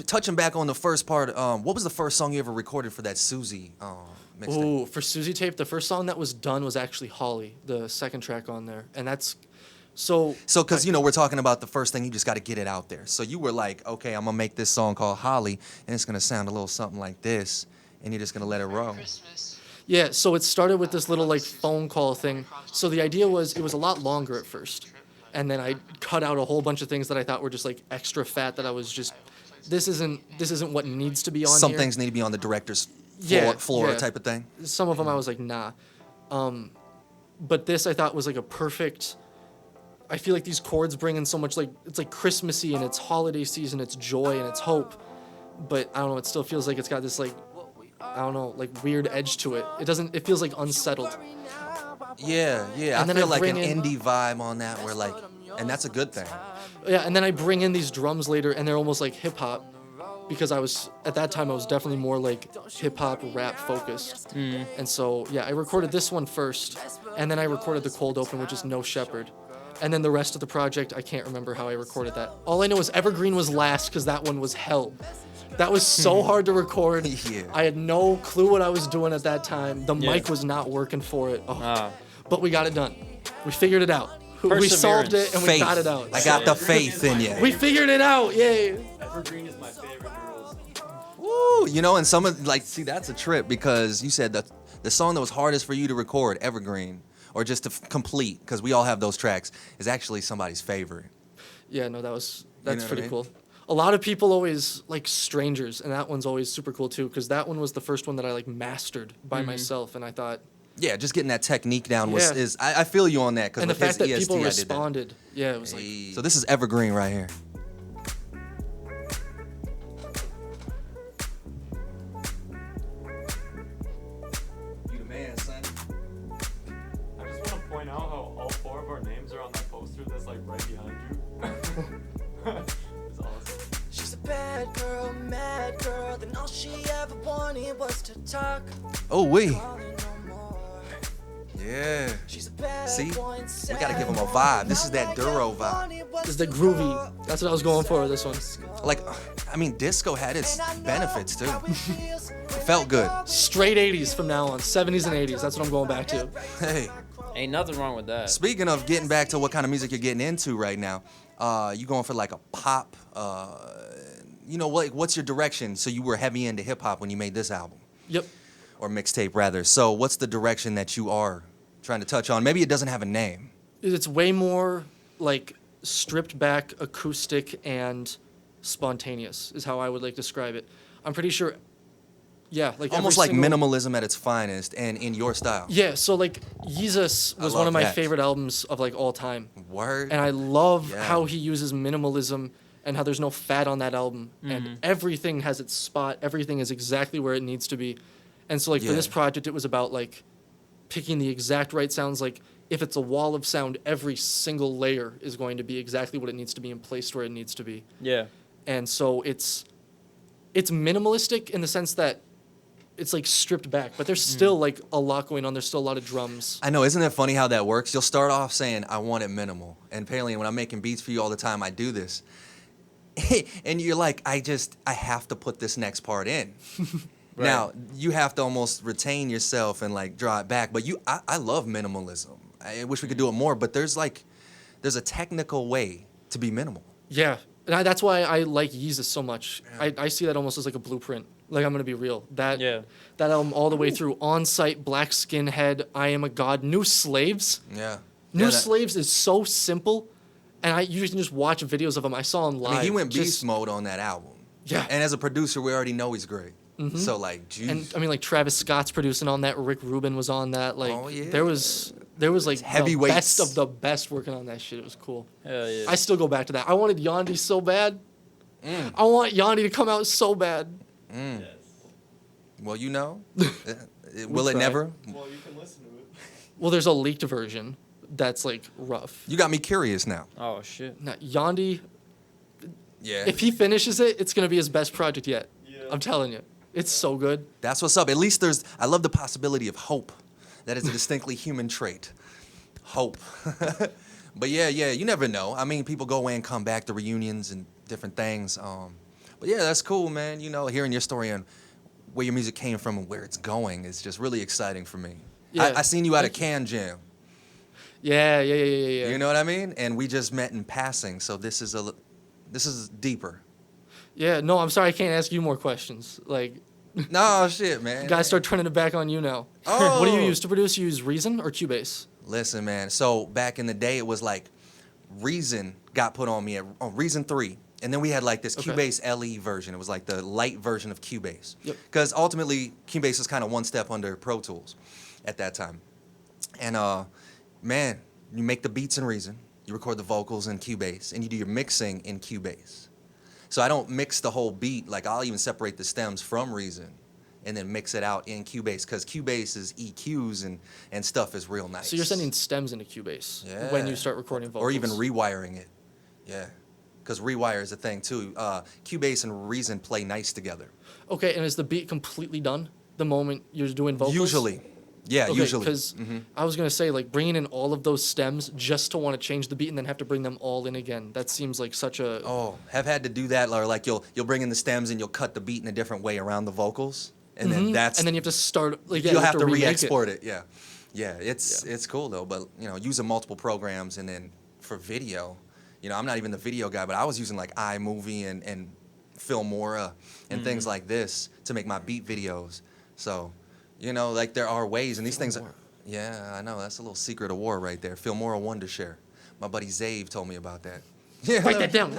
Touching back on the first part, what was the first song you ever recorded for that Susie mixtape? Ooh, for Susie Tape, the first song that was done was actually Holly, the second track on there, and that's so. So, because, we're talking about the first thing, you just got to get it out there. So you were like, okay, I'm going to make this song called Holly, and it's going to sound a little something like this, and you're just going to let it roll. Yeah, so it started with this little like phone call thing. So the idea was it was a lot longer at first, and then I cut out a whole bunch of things that I thought were just like extra fat that I was just, this isn't what needs to be on Some here. things need to be on the director's floor Yeah. type of thing. Some of them I was like, nah. But this I thought was like a perfect. I feel like these chords bring in so much like it's like Christmassy and it's holiday season, it's joy and it's hope. But I don't know, it still feels like it's got this like I don't know, like weird edge to it. It feels like unsettled. Yeah. And I then feel I like an bring in- indie vibe on that where like, and that's a good thing. Yeah, and then I bring in these drums later and they're almost like hip hop. Because at that time I was definitely more like hip hop rap focused. And so yeah, I recorded this one first and then I recorded the cold open, which is No Shepherd. And then the rest of the project, I can't remember how I recorded that. All I know is Evergreen was last because that one was hell. That was so hard to record. Yeah. I had no clue what I was doing at that time. The Yeah. mic was not working for it. Oh. Ah. But we got it done. We figured it out. We solved it and we Faith. got it out. I got the faith in you. We figured it out. Yay. Evergreen is my favorite girls. Woo, and some of see, that's a trip because you said that the song that was hardest for you to record, Evergreen, or just to complete, because we all have those tracks, is actually somebody's favorite. Yeah, no, that's know what I pretty mean? cool. A lot of people always like Strangers, and that one's always super cool too, because that one was the first one that I like mastered by myself, and I thought, Yeah, just getting that technique down was Yeah. is I feel you on that because and the with his fact that EST, people I did that. responded, yeah, it was like, So this is Evergreen right here. You the man, son. I just want to point out how all four of our names are on that poster that's like right behind you. It's awesome. She's a bad girl, mad girl, then all she ever wanted was to talk. Oh, we. Calling no more. Yeah. She's a bad See? boy We gotta give him a vibe. This is that Durow vibe. this is the groovy. That's what I was going for with this one. Like, I mean, disco had its benefits too. It felt good. Straight 80s from now on, 70s and 80s. That's what I'm going back to. Hey, Ain't nothing wrong with that. speaking of getting back to what kind of music you're getting into right now, you going for like a pop? What's your direction? So you were heavy into hip hop when you made this album, Yep. or mixtape rather. So what's the direction that you are trying to touch on? Maybe it doesn't have a name. It's way more like stripped back, acoustic, and spontaneous is how I would like describe it. I'm pretty sure. Yeah, like Almost every like single- minimalism at its finest, and in your style. Yeah, so like Yeezus was I one love of my that. favorite albums of like all time. Word. And I love Yeah. how he uses minimalism and how there's no fat on that album. And everything has its spot. Everything is exactly where it needs to be. And so like for this Yeah. project, it was about like picking the exact right sounds. Like if it's a wall of sound, every single layer is going to be exactly what it needs to be and placed where it needs to be. Yeah. And so it's minimalistic in the sense that it's like stripped back, but there's still like a lot going on. There's still a lot of drums. I know, isn't it funny how that works? You'll start off saying, I want it minimal. And Palien, when I'm making beats for you all the time, I do this. And you're like, I have to put this next part in. Right. Now, you have to almost retain yourself and like draw it back. But I love minimalism. I wish we could do it more, but there's a technical way to be minimal. Yeah, and that's why I like Yeezus so much. I see that almost as like a blueprint. Like I'm gonna be real. That album all the way through. On Site, Black Skinhead, I Am a God, New Slaves. Yeah. New Yeah, that- Slaves is so simple, and you can just watch videos of him. I saw him live. I mean, he went beast just- mode on that album. Yeah. And as a producer, we already know he's great. So like, geez. And I mean, like Travis Scott's producing on that. Rick Rubin was on that. Like, Oh, yeah. there was like the heavyweights. best of the best working on that shit. It was cool. Hell yeah. I still go back to that. I wanted Yandhi so bad. I want Yandhi to come out so bad. Yes. Well, you know, will it try. never? Well, you can listen to it. Well, there's a leaked version, that's like rough. You got me curious now. Oh shit. Now, Yandi, Yeah. if he finishes it, it's gonna be his best project yet. Yeah. I'm telling you, it's so good. That's what's up. At least I love the possibility of hope. That is a distinctly human trait. Hope. But yeah, you never know. I mean, people go away and come back to reunions and different things. But yeah, that's cool, man. You know, hearing your story and where your music came from and where it's going is just really exciting for me. Yeah. I seen you at a Can Jam. Yeah. You know what I mean? And we just met in passing, so this is deeper. Yeah, no, I'm sorry, I can't ask you more questions. Like, No shit, man. guys, start turning it back on you now. Oh. What do you use to produce? You use Reason or Cubase? Listen, man. So back in the day, it was like Reason got put on me on Reason 3. And then we had like this Okay. Cubase LE version. It was like the light version of Cubase. Yep. Because ultimately, Cubase is kind of one step under Pro Tools at that time. And man, you make the beats in Reason, you record the vocals in Cubase, and you do your mixing in Cubase. So I don't mix the whole beat. Like I'll even separate the stems from Reason and then mix it out in Cubase because Cubase's EQs and stuff is real nice. So you're sending stems into Cubase Yeah. when you start recording vocals? Or even rewiring it. Yeah. Because rewire is a thing too. Cubase and Reason play nice together. Okay, and is the beat completely done the moment you're doing vocals? Usually. Yeah, Okay, usually. because I was going to say, like, bringing in all of those stems just to want to change the beat and then have to bring them all in again. That seems like such a... Oh, have had to do that, or like you'll bring in the stems and you'll cut the beat in a different way around the vocals, and then that's And then you have to start... Like, yeah, you'll you have to remake re-export it. Yeah, it's cool though. But you know, using multiple programs, and then for video, you know, I'm not even the video guy, but I was using like iMovie and Filmora and things like this to make my beat videos. So, you know, like there are ways, and these things. Yeah, I know that's a little secret of war right there. Filmora Wondershare. My buddy Zave told me about that. Yeah, Write that down.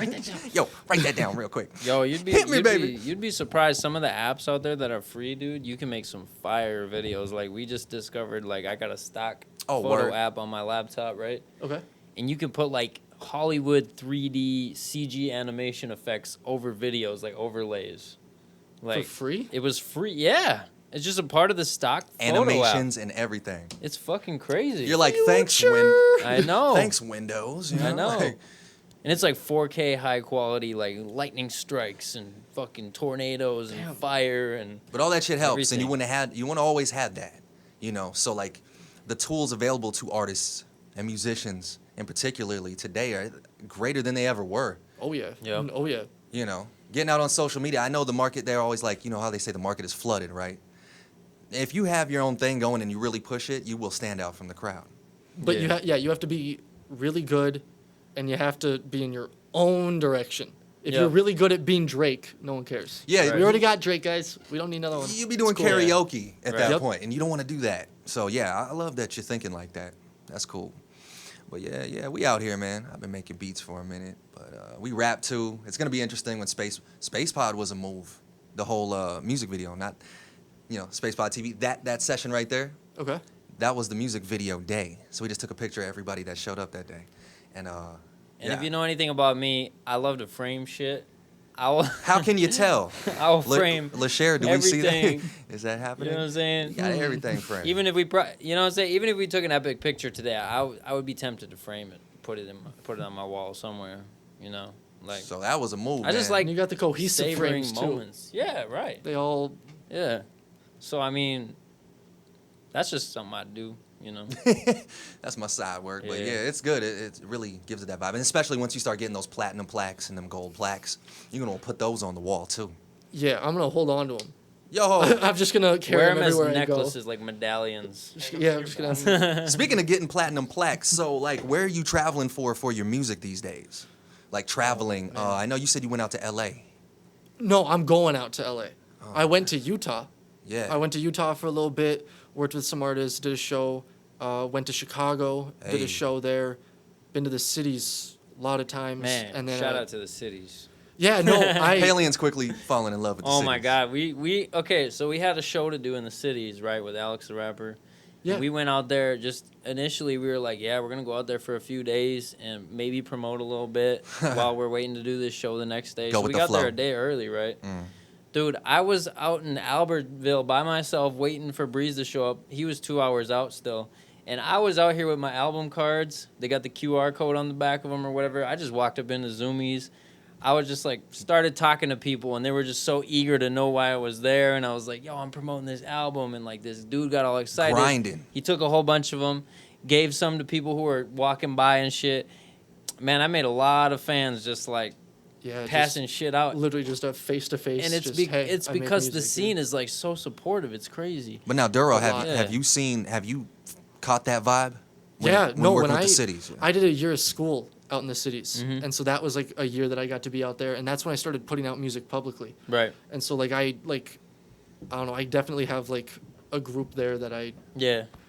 Yo, write that down real quick. Yo, you'd be Hit me, you'd baby. be you'd be surprised some of the apps out there that are free, dude. You can make some fire videos. Like we just discovered, like I got a stock photo word. app on my laptop, right? Okay. And you can put like Hollywood 3D CG animation effects over videos, like overlays. Like For free? It was free. Yeah, it's just a part of the stock photo Animations app. and everything. It's fucking crazy. You're like, I know. Thanks, Windows. You know? I know. Like, And it's like 4K high quality, like lightning strikes and fucking tornadoes and fire and but all that shit helps, and Everything. you wouldn't always had that, you know. So like, the tools available to artists and musicians, and particularly today, are greater than they ever were. Oh, yeah. Yep. Oh, yeah. You know, getting out on social media. I know the market. They're always like, you know how they say the market is flooded, right? If you have your own thing going and you really push it, you will stand out from the crowd. But Yeah. you have to be really good, and you have to be in your own direction. If Yeah. you're really good at being Drake, no one cares. Yeah, We already got Drake, guys. We don't need another one. You'd be doing It's cool. karaoke at Right. that Yep. point, and you don't want to do that. So yeah, I love that you're thinking like that. That's cool. But yeah, we out here, man. I've been making beats for a minute, but we rap too. It's gonna be interesting when SpacePod was a move. The whole music video, not SpacePodTV. That session right there, Okay. that was the music video day. So we just took a picture of everybody that showed up that day, and And if you know anything about me, I love to frame shit. I will. How can you tell? I will frame. LaShare, do we see that? everything. Is that You happening? know what I'm saying? You got everything framed. Even if we, you know what I'm saying? Even if we took an epic picture today, I would be tempted to frame it, put it on my wall somewhere. You know, like So that was a move. I just man. like And you got the cohesive savoring frames, too. moments. Yeah, right. They all... Yeah. So I mean, that's just something I do. You know. That's my side work, but Yeah. yeah, it's good. It really gives it that vibe, and especially once you start getting those platinum plaques and them gold plaques, you're gonna put those on the wall too. Yeah, I'm going to hold on to them. Yo, I'm just going to carry Wear them them as everywhere I go. necklaces, like medallions. Yeah, I'm just going to... speaking of getting platinum plaques, so like, where are you traveling for your music these days? Like traveling. I know you said you went out to L.A. No, I'm going out to L.A. Oh, I went to Utah. Yeah. I went to Utah for a little bit, worked with some artists, did a show, went to Chicago, did Hey. a show there, been to the cities a lot of times. Man, and then, shout out to the cities. Yeah, no, Palien's quickly falling in love with the Oh city. my God, we okay. So we had a show to do in the cities, right, with Alex the rapper. Yeah. We went out there. Just initially, we were like, yeah, we're gonna go out there for a few days and maybe promote a little bit while we're waiting to do this show the next day. Go So with we the got there flow. a day early, right? Mm. Dude, I was out in Albertville by myself waiting for Breeze to show up. He was 2 hours out still. And I was out here with my album cards. They got the QR code on the back of them or whatever. I just walked up into Zoomies. I was just like, started talking to people, and they were just so eager to know why I was there. And I was like, yo, I'm promoting this album. And like this dude got all excited. Grinding. He took a whole bunch of them, gave some to people who were walking by and shit. Man, I made a lot of fans just like passing shit out. Literally just a face to face. And it's because the scene is like so supportive. It's crazy. But now, Durow, have you caught that vibe? When working with the cities. I did a year of school out in the cities, and so that was like a year that I got to be out there, and that's when I started putting out music publicly. Right. And so like I don't know, I definitely have like a group there that I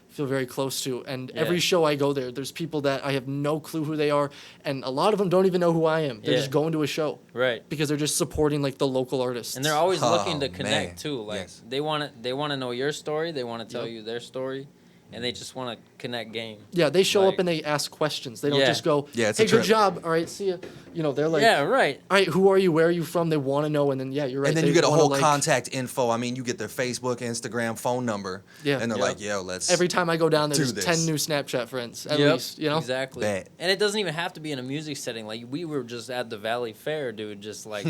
feel very close to, and every show I go there's people that I have no clue who they are, and a lot of them don't even know who I am. They're just going to a show, right? Because they're just supporting like the local artists, and they're always looking to connect too. Like yes. they want to know your story, they want to tell you their story. And they just want to connect game. Yeah, they show up and they ask questions. They don't just go, it's hey, good job. All right, see ya. You know, they're like, yeah, right. All right, who are you? Where are you from? They want to know. And then, you're right. And then you get a whole contact info. I mean, you get their Facebook, Instagram, phone number. Yeah. And they're like, yo, let's every time I go down, there's do 10 new Snapchat friends, at least, you know? Exactly. Bet. And it doesn't even have to be in a music setting. Like, we were just at the Valley Fair, dude, just like...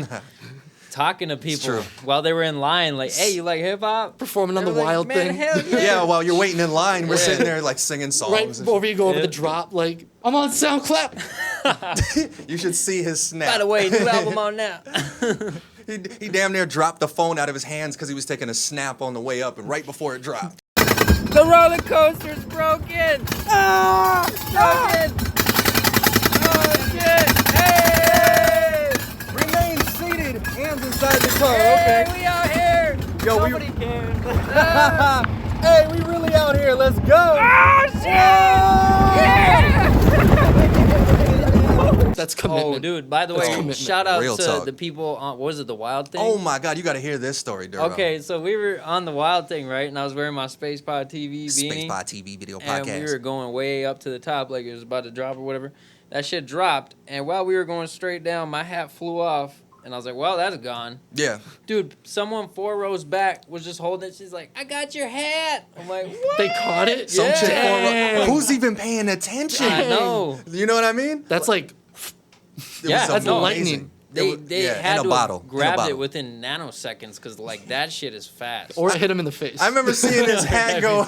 talking to people while they were in line, like, hey, you like hip hop? Performing on the Wild thing. Hell yeah. Yeah, while you're waiting in line, we're sitting there like singing songs. Right before you go over the drop, like, I'm on SoundCloud. You should see his snap. By the way, new album on now. He damn near dropped the phone out of his hands because he was taking a snap on the way up, and right before it dropped. The roller coaster's broken. Ah, broken. Oh shit! Hey! Remain seated, hands inside the car. Hey, Okay. we out here. Yo, Nobody cares. Hey, we really out here. Let's go. Oh shit! Yeah! That's commitment. Oh, dude, by the way, commitment. shout out Real to talk. the people on, what was it, the Wild Thing? Oh my God, you got to hear this story, Durow. Okay, so we were on the Wild Thing, right? And I was wearing my SpacePodTV beanie. SpacePodTV video And podcast. we were going way up to the top, like it was about to drop or whatever. That shit dropped, and while we were going straight down, my hat flew off, and I was like, well, that's gone. Yeah. Dude, someone 4 rows back was just holding it. She's like, I got your hat. I'm like, what? They caught it? Some chick Dang. who's even paying attention? I know. You know what I mean? That's like, It Yeah, was that's amazing. lightning. They had in a to bottle. have In a grabbed bottle. it within nanoseconds because, like, that shit is fast. or it hit him in the face. I remember seeing his hat go.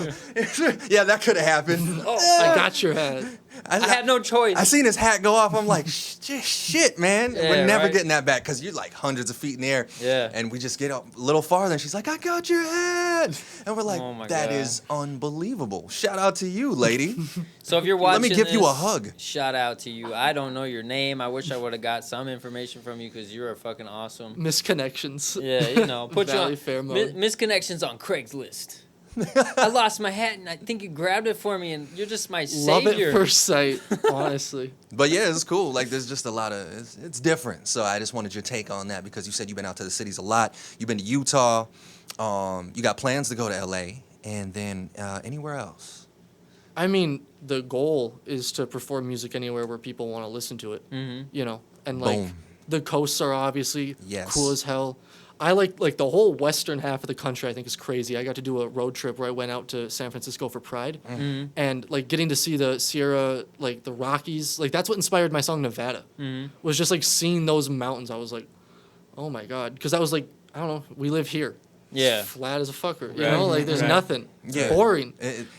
Yeah, that could have happened. I got your hat. I had no choice. I seen his hat go off. I'm like, shit, man. Yeah, We're never right. getting that back because you're like hundreds of feet in the air. Yeah. And we just get up a little farther, and she's like, I got your hat. And we're like, Oh my that God. is unbelievable. Shout out to you, lady. So if you're watching Let me give you a this, hug. Shout out to you. I don't know your name. I wish I would have got some information from you because you're fucking awesome. Misconnections. Yeah, you know, put you Valley on Fair mode. misconnections on Craigslist. I lost my hat and I think you grabbed it for me and you're just my Love savior. at first sight, honestly. But yeah, it's cool. Like, there's just a lot of, it's different. So I just wanted your take on that because you said you've been out to the cities a lot. You've been to Utah. You got plans to go to LA and then anywhere else. I mean, the goal is to perform music anywhere where people want to listen to it. You know, and like Boom. the coasts are obviously Yes. cool as hell. I like the whole western half of the country. I think is crazy. I got to do a road trip where I went out to San Francisco for Pride, and like getting to see the Sierra, like the Rockies. Like that's what inspired my song Nevada. Was just like seeing those mountains. I was like, oh my god, because I was like, I don't know. We live here. Yeah. It's flat as a fucker. You Right. know, like there's Right. nothing. It's Yeah. boring.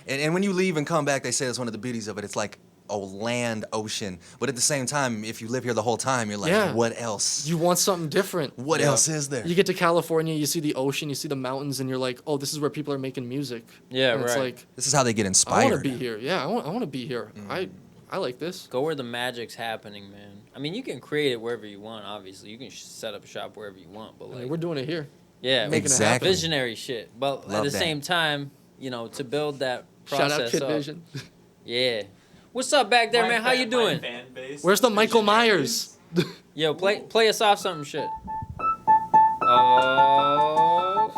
And when you leave and come back, they say that's one of the beauties of it. It's like a land ocean. But at the same time, if you live here the whole time, you're like, Yeah. what else? You want something different. What else is there? You get to California, you see the ocean, you see the mountains, and you're like, oh, this is where people are making music. Yeah, and it's right. like, This is how they get I inspired. want to be here. Yeah, I want to be here. I like this. Go where the magic's happening, man. I mean, you can create it wherever you want, obviously. You can set up shop wherever you want, but I like mean, we're doing it here. yeah, making it Exactly. happen. visionary shit. But at Love the that. same time, you know, to build that process Shout out Kid up. Vision. Yeah. What's up back there, My man? How you my doing? fan base Where's the is Michael shenanigans. Myers? Yo, play us off something shit. Oh,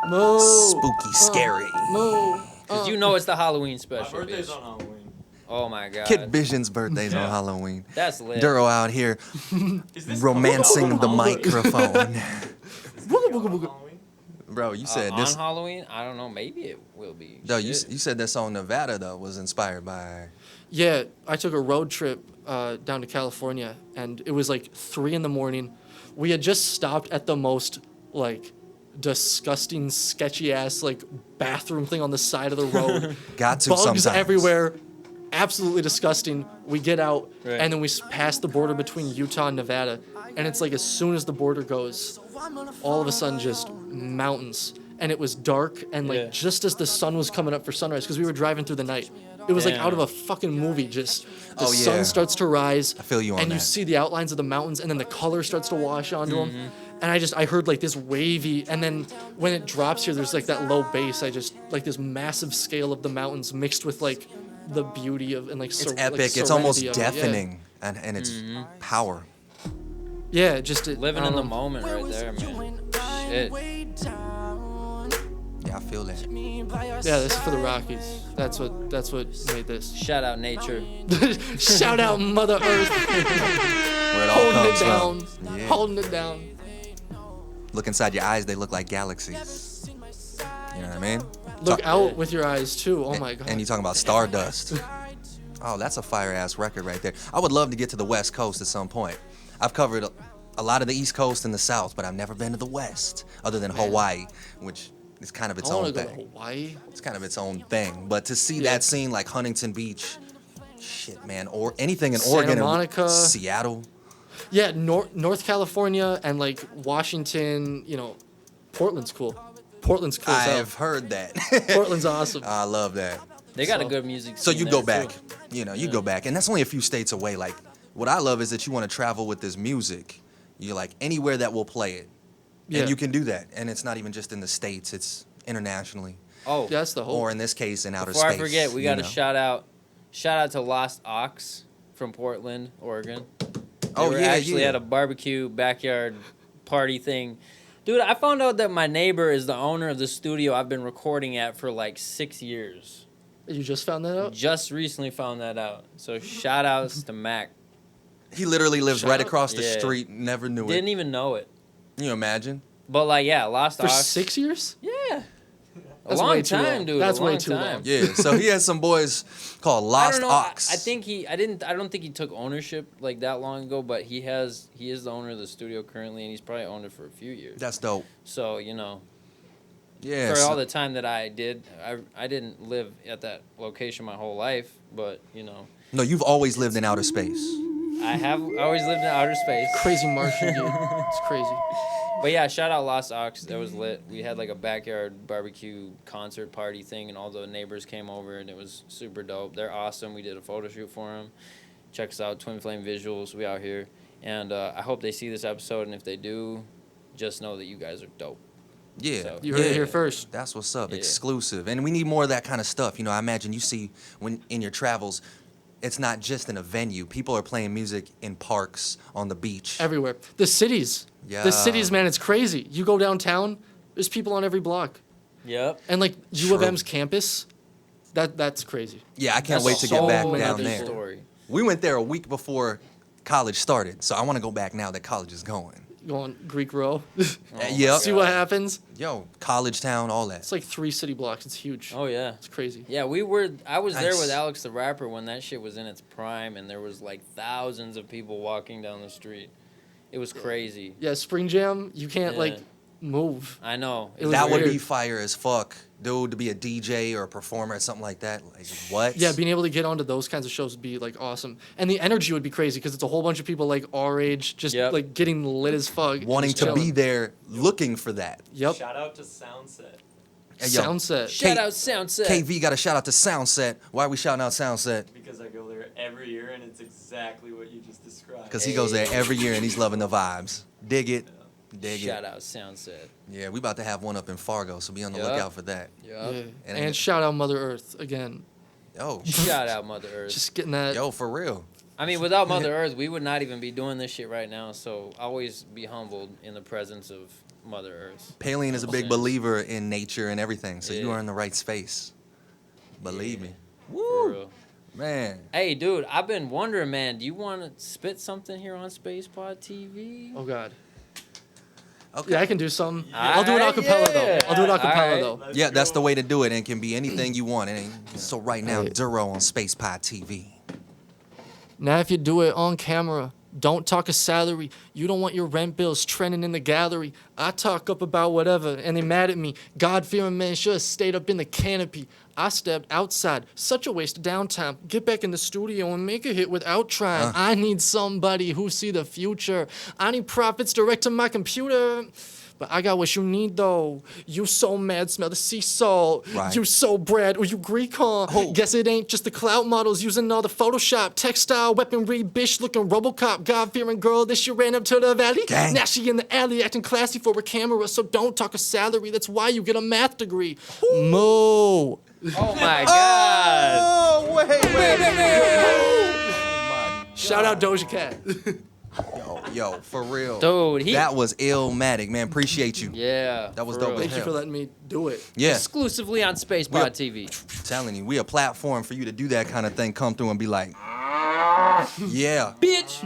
Moo. Spooky, scary. Moo. cause you know it's the Halloween My special, birthday's bitch. on Halloween. Oh my god. Kid Vision's birthday's on Halloween. That's lit. Durow out here Is this romancing the Halloween? microphone. Is this Booga, booga, on booga. Halloween? Bro, you said on this. Halloween. I don't know. Maybe it will be. No, you Shit. said that song Nevada though was inspired by. Yeah, I took a road trip down to California, and it was like 3 a.m. We had just stopped at the most like disgusting, sketchy ass like bathroom thing on the side of the road. Got to Bugs sometimes. everywhere, absolutely disgusting. We get out, Right. and then we pass the border between Utah and Nevada, and it's like as soon as the border goes, all of a sudden just mountains. And it was dark, and like Yeah. just as the sun was coming up for sunrise, because we were driving through the night, it was like Damn. out of a fucking movie. Just the Oh, sun yeah. starts to rise, I feel you on and you that. see the outlines of the mountains, and then the color starts to wash onto Mm-hmm. them. And I heard like this wavy, and then when it drops here, there's like that low bass. I just like this massive scale of the mountains mixed with like the beauty of and like It's like, epic. It's almost serenity of it. Yeah. deafening, and its power. Yeah, just Living I in the don't know. moment right there, man. Shit. Yeah, I feel that. Yeah, this is for the Rockies. That's what made this. Shout out nature. Shout out Mother Earth, Where it all holding it comes down, from. Yeah. holding it down. Look inside your eyes; they look like galaxies. You know what I mean? Look Ta- out with your eyes too. Oh my god. And you're talking about stardust. Oh, that's a fire ass record right there. I would love to get to the West Coast at some point. I've covered a lot of the East Coast and the South, but I've never been to the West, other than Hawaii, which is kind of its I want own to go to thing. Hawaii. It's kind of its own thing. But to see Yeah. that scene like Huntington Beach, shit, man, or anything in Santa Oregon, Monica. and Seattle. Yeah, North California and like Washington. You know, Portland's cool. Portland's cool. as hell. I've heard that. Portland's awesome. I love that. They got a So- good music So scene you there, go too. back, you go back, and that's only a few states away. Like, what I love is that you want to travel with this music. You're like anywhere that will play it, Yeah. and you can do that. And it's not even just in the states; it's internationally, Oh, Yeah, that's the whole. or in this case, in outer before space. I forget, we you got to know? shout out to Lost Ox from Portland, Oregon. They Oh, were yeah, actually yeah. at a barbecue backyard party thing. Dude, I found out that my neighbor is the owner of the studio I've been recording at for like 6 years. You just found that out? Just recently found that out. So shout outs to Mac. He literally lives Shout right out. across the Yeah. street. Never knew Didn't it. even know it. Can you imagine? But like, yeah, Lost For Ox. 6 years? Yeah. A That's long way too time, long. dude. That's a way long too time. long. Yeah. So he has some boys called I Lost don't know. Ox. I think I don't think he took ownership like that long ago, but he is the owner of the studio currently, and he's probably owned it for a few years. That's dope. So, you know, Yeah. for so- all the time that I didn't live at that location my whole life, but you know, no, you've always lived in outer space. I always lived in outer space. Crazy Martian, dude. It's crazy. But yeah, shout out Lost Ox. That was lit. We had like a backyard barbecue concert party thing, and all the neighbors came over, and it was super dope. They're awesome. We did a photo shoot for them. Check us out, TwinFlame Visuals. We out here, and I hope they see this episode. And if they do, just know that you guys are dope. Yeah. So- You heard it yeah. here first. That's what's up. Yeah. Exclusive. And we need more of that kind of stuff. You know, I imagine you see when in your travels, it's not just in a venue. People are playing music in parks, on the beach. Everywhere. The cities. Yeah. The cities, man, it's crazy. You go downtown, there's people on every block. Yep. And like U of True. M's campus, that's crazy. Yeah, I can't That's wait to a get back whole down nother there. Story. We went there a week before college started, so I want to go back now that college is going. Go on Greek Row. Yep. See what happens. Yo, college town, all that. It's like 3 city blocks. It's huge. Oh yeah. It's crazy. Yeah, I was there Nice. with Alex the Rapper when that shit was in its prime, and there was like thousands of people walking down the street. It was crazy. Yeah, Spring Jam, you can't Yeah. like move. I know. It was That would be weird. fire as fuck, dude, to be a DJ or a performer or something like that. Like, what? Yeah, being able to get onto those kinds of shows would be like awesome. And the energy would be crazy because it's a whole bunch of people like our age just Yep. like getting lit as fuck. and Wanting just to be chilling. there, looking for that. Yep. Shout out to Soundset. Hey, yo, Soundset. Shout out Soundset. KV got a shout out to Soundset. Why are we shouting out Soundset? Because I go there every year and it's exactly what you just described. Because he goes there every year and he's loving the vibes. Dig it. Dig Shout it. out Soundset. Yeah, we about to have one up in Fargo, so be on the Yup. lookout for that. Yup. Yeah. And- And shout out Mother Earth again. Yo, Shout out Mother Earth. Just getting that. yo, for real. I mean, without Mother Earth, we would not even be doing this shit right now. So always be humbled in the presence of Mother Earth. Palien is a big Sense. believer in nature and everything, so you Yeah. are in the right space. Believe me. For real. Man. Hey, dude, I've been wondering, man. Do you want to spit something here on SpacePod TV? Oh God. Okay. Yeah, I can do some. I'll do it a cappella though. I'll do it a cappella though. Yeah, that's the way to do it, and it can be anything you want. So right now, Hey. Durow on SpacePod TV. Now if you do it on camera, don't talk a salary. You don't want your rent bills trending in the gallery. I talk up about whatever, and they mad at me. God-fearing man should have stayed up in the canopy. I stepped outside. Such a waste of downtime. Get back in the studio and make a hit without trying. I need somebody who see the future. I need profits direct to my computer. But I got what you need though. You so mad, smell the sea salt. Right. You so Brad, or you Greek, huh? Guess it ain't just the clout models using all the Photoshop, textile, weaponry, bitch looking RoboCop, God-fearing girl. This she ran up to the valley. Gang. Now she in the alley acting classy for a camera. So don't talk a salary. That's why you get a math degree. Mo. Oh my God. Oh, wait. Shout out Doja Cat. Yo, for real. Dude, that was illmatic, man. Appreciate you. Yeah. That was for dope real. as Thank you for hell. letting me do it. Yeah, Exclusively on SpacePod TV. telling you, we a platform for you to do that kind of thing. Come through and be like, yeah. Bitch.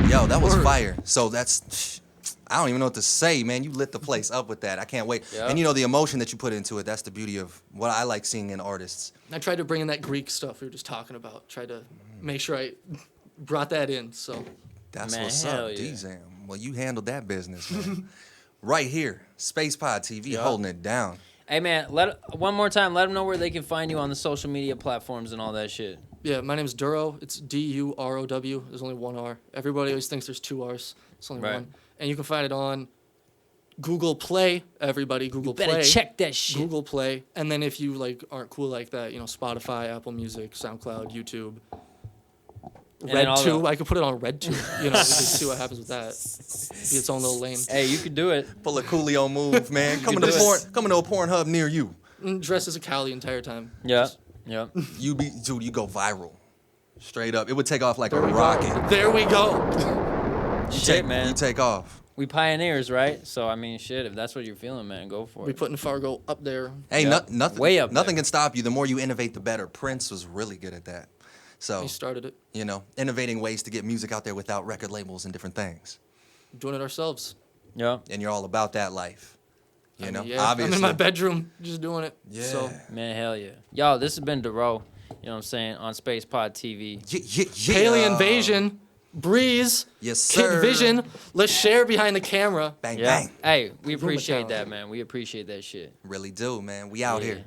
Yo, that was fire. So that's, I don't even know what to say, man. You lit the place up with that. I can't wait. Yeah. And you know, the emotion that you put into it, that's the beauty of what I like seeing in artists. I tried to bring in that Greek stuff we were just talking about. Tried to make sure I brought that in. So That's Man, what's hell up, yeah. D-Zam. Well, you handled that business, man. Right here, SpacePod TV, Yeah. holding it down. Hey man, one more time. Let them know where they can find you on the social media platforms and all that shit. yeah, my name's Durow. It's Durow. There's only one R. Everybody always thinks there's two R's. It's only Right. one. And you can find it on Google Play. Everybody, Google Better Play. check that shit. Google Play. And then if you like aren't cool like that, Spotify, Apple Music, SoundCloud, YouTube. then all RedTube. the- I could put it on RedTube. We can see what happens with that. Be its own little lane. Hey, you can do it. Pull a Coolio move, man. Coming to do it. coming to a Pornhub near you. Dressed as a cow the entire time. Yeah. Yeah. You go viral. Straight up. It would take off like a There we go. rocket. There we go. Shit, man. You take off. We pioneers, right? So I mean, shit. If that's what you're feeling, man, go for We it. putting Fargo up there. Hey, Yeah. nothing. Way up Nothing there. can stop you. The more you innovate, the better. Prince was really good at that. So, He started it. innovating ways to get music out there without record labels and different things. Doing it ourselves. Yeah. And you're all about that life. Yeah, Obviously. I'm in my bedroom just doing it. Yeah. So Man, hell yeah. Yo, this has been Durow. You know what I'm saying? On SpacePod TV. Yeah. Palien, Vasion, Breeze, Yes, Kid sir. Vision. Let's share behind the camera. Bang, Yeah. bang. Hey, we appreciate Rheumatoid. that, man. We appreciate that shit. Really do, man. We out Yeah. here.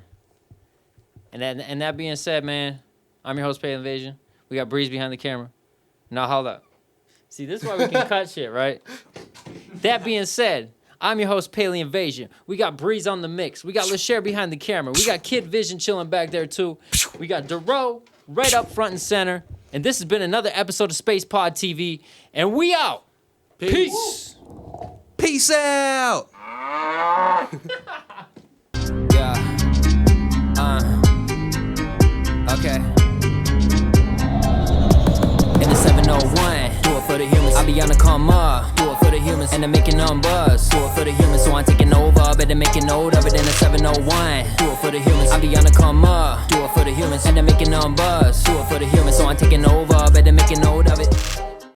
And that being said, man, I'm your host, Palien Vasion. We got Breeze behind the camera. Now hold up. See, this is why we can cut shit, right? That being said, I'm your host, Palien Vasion. We got Breeze on the mix. We got LaShare behind the camera. We got Kid Vision chilling back there, too. We got Durow right up front and center. And this has been another episode of SpacePod TV. And we out. Peace. Peace out. Yeah. Okay. In the 701, do it for the humans. I be on the come up, do it for the humans. And I'm making them buzz, do it for the humans. So I'm taking over, better make a note of it. In the 701, do it for the humans. I be on the come up, do it for the humans. And I'm making them buzz, do it for the humans. So I'm taking over, better make a note of it.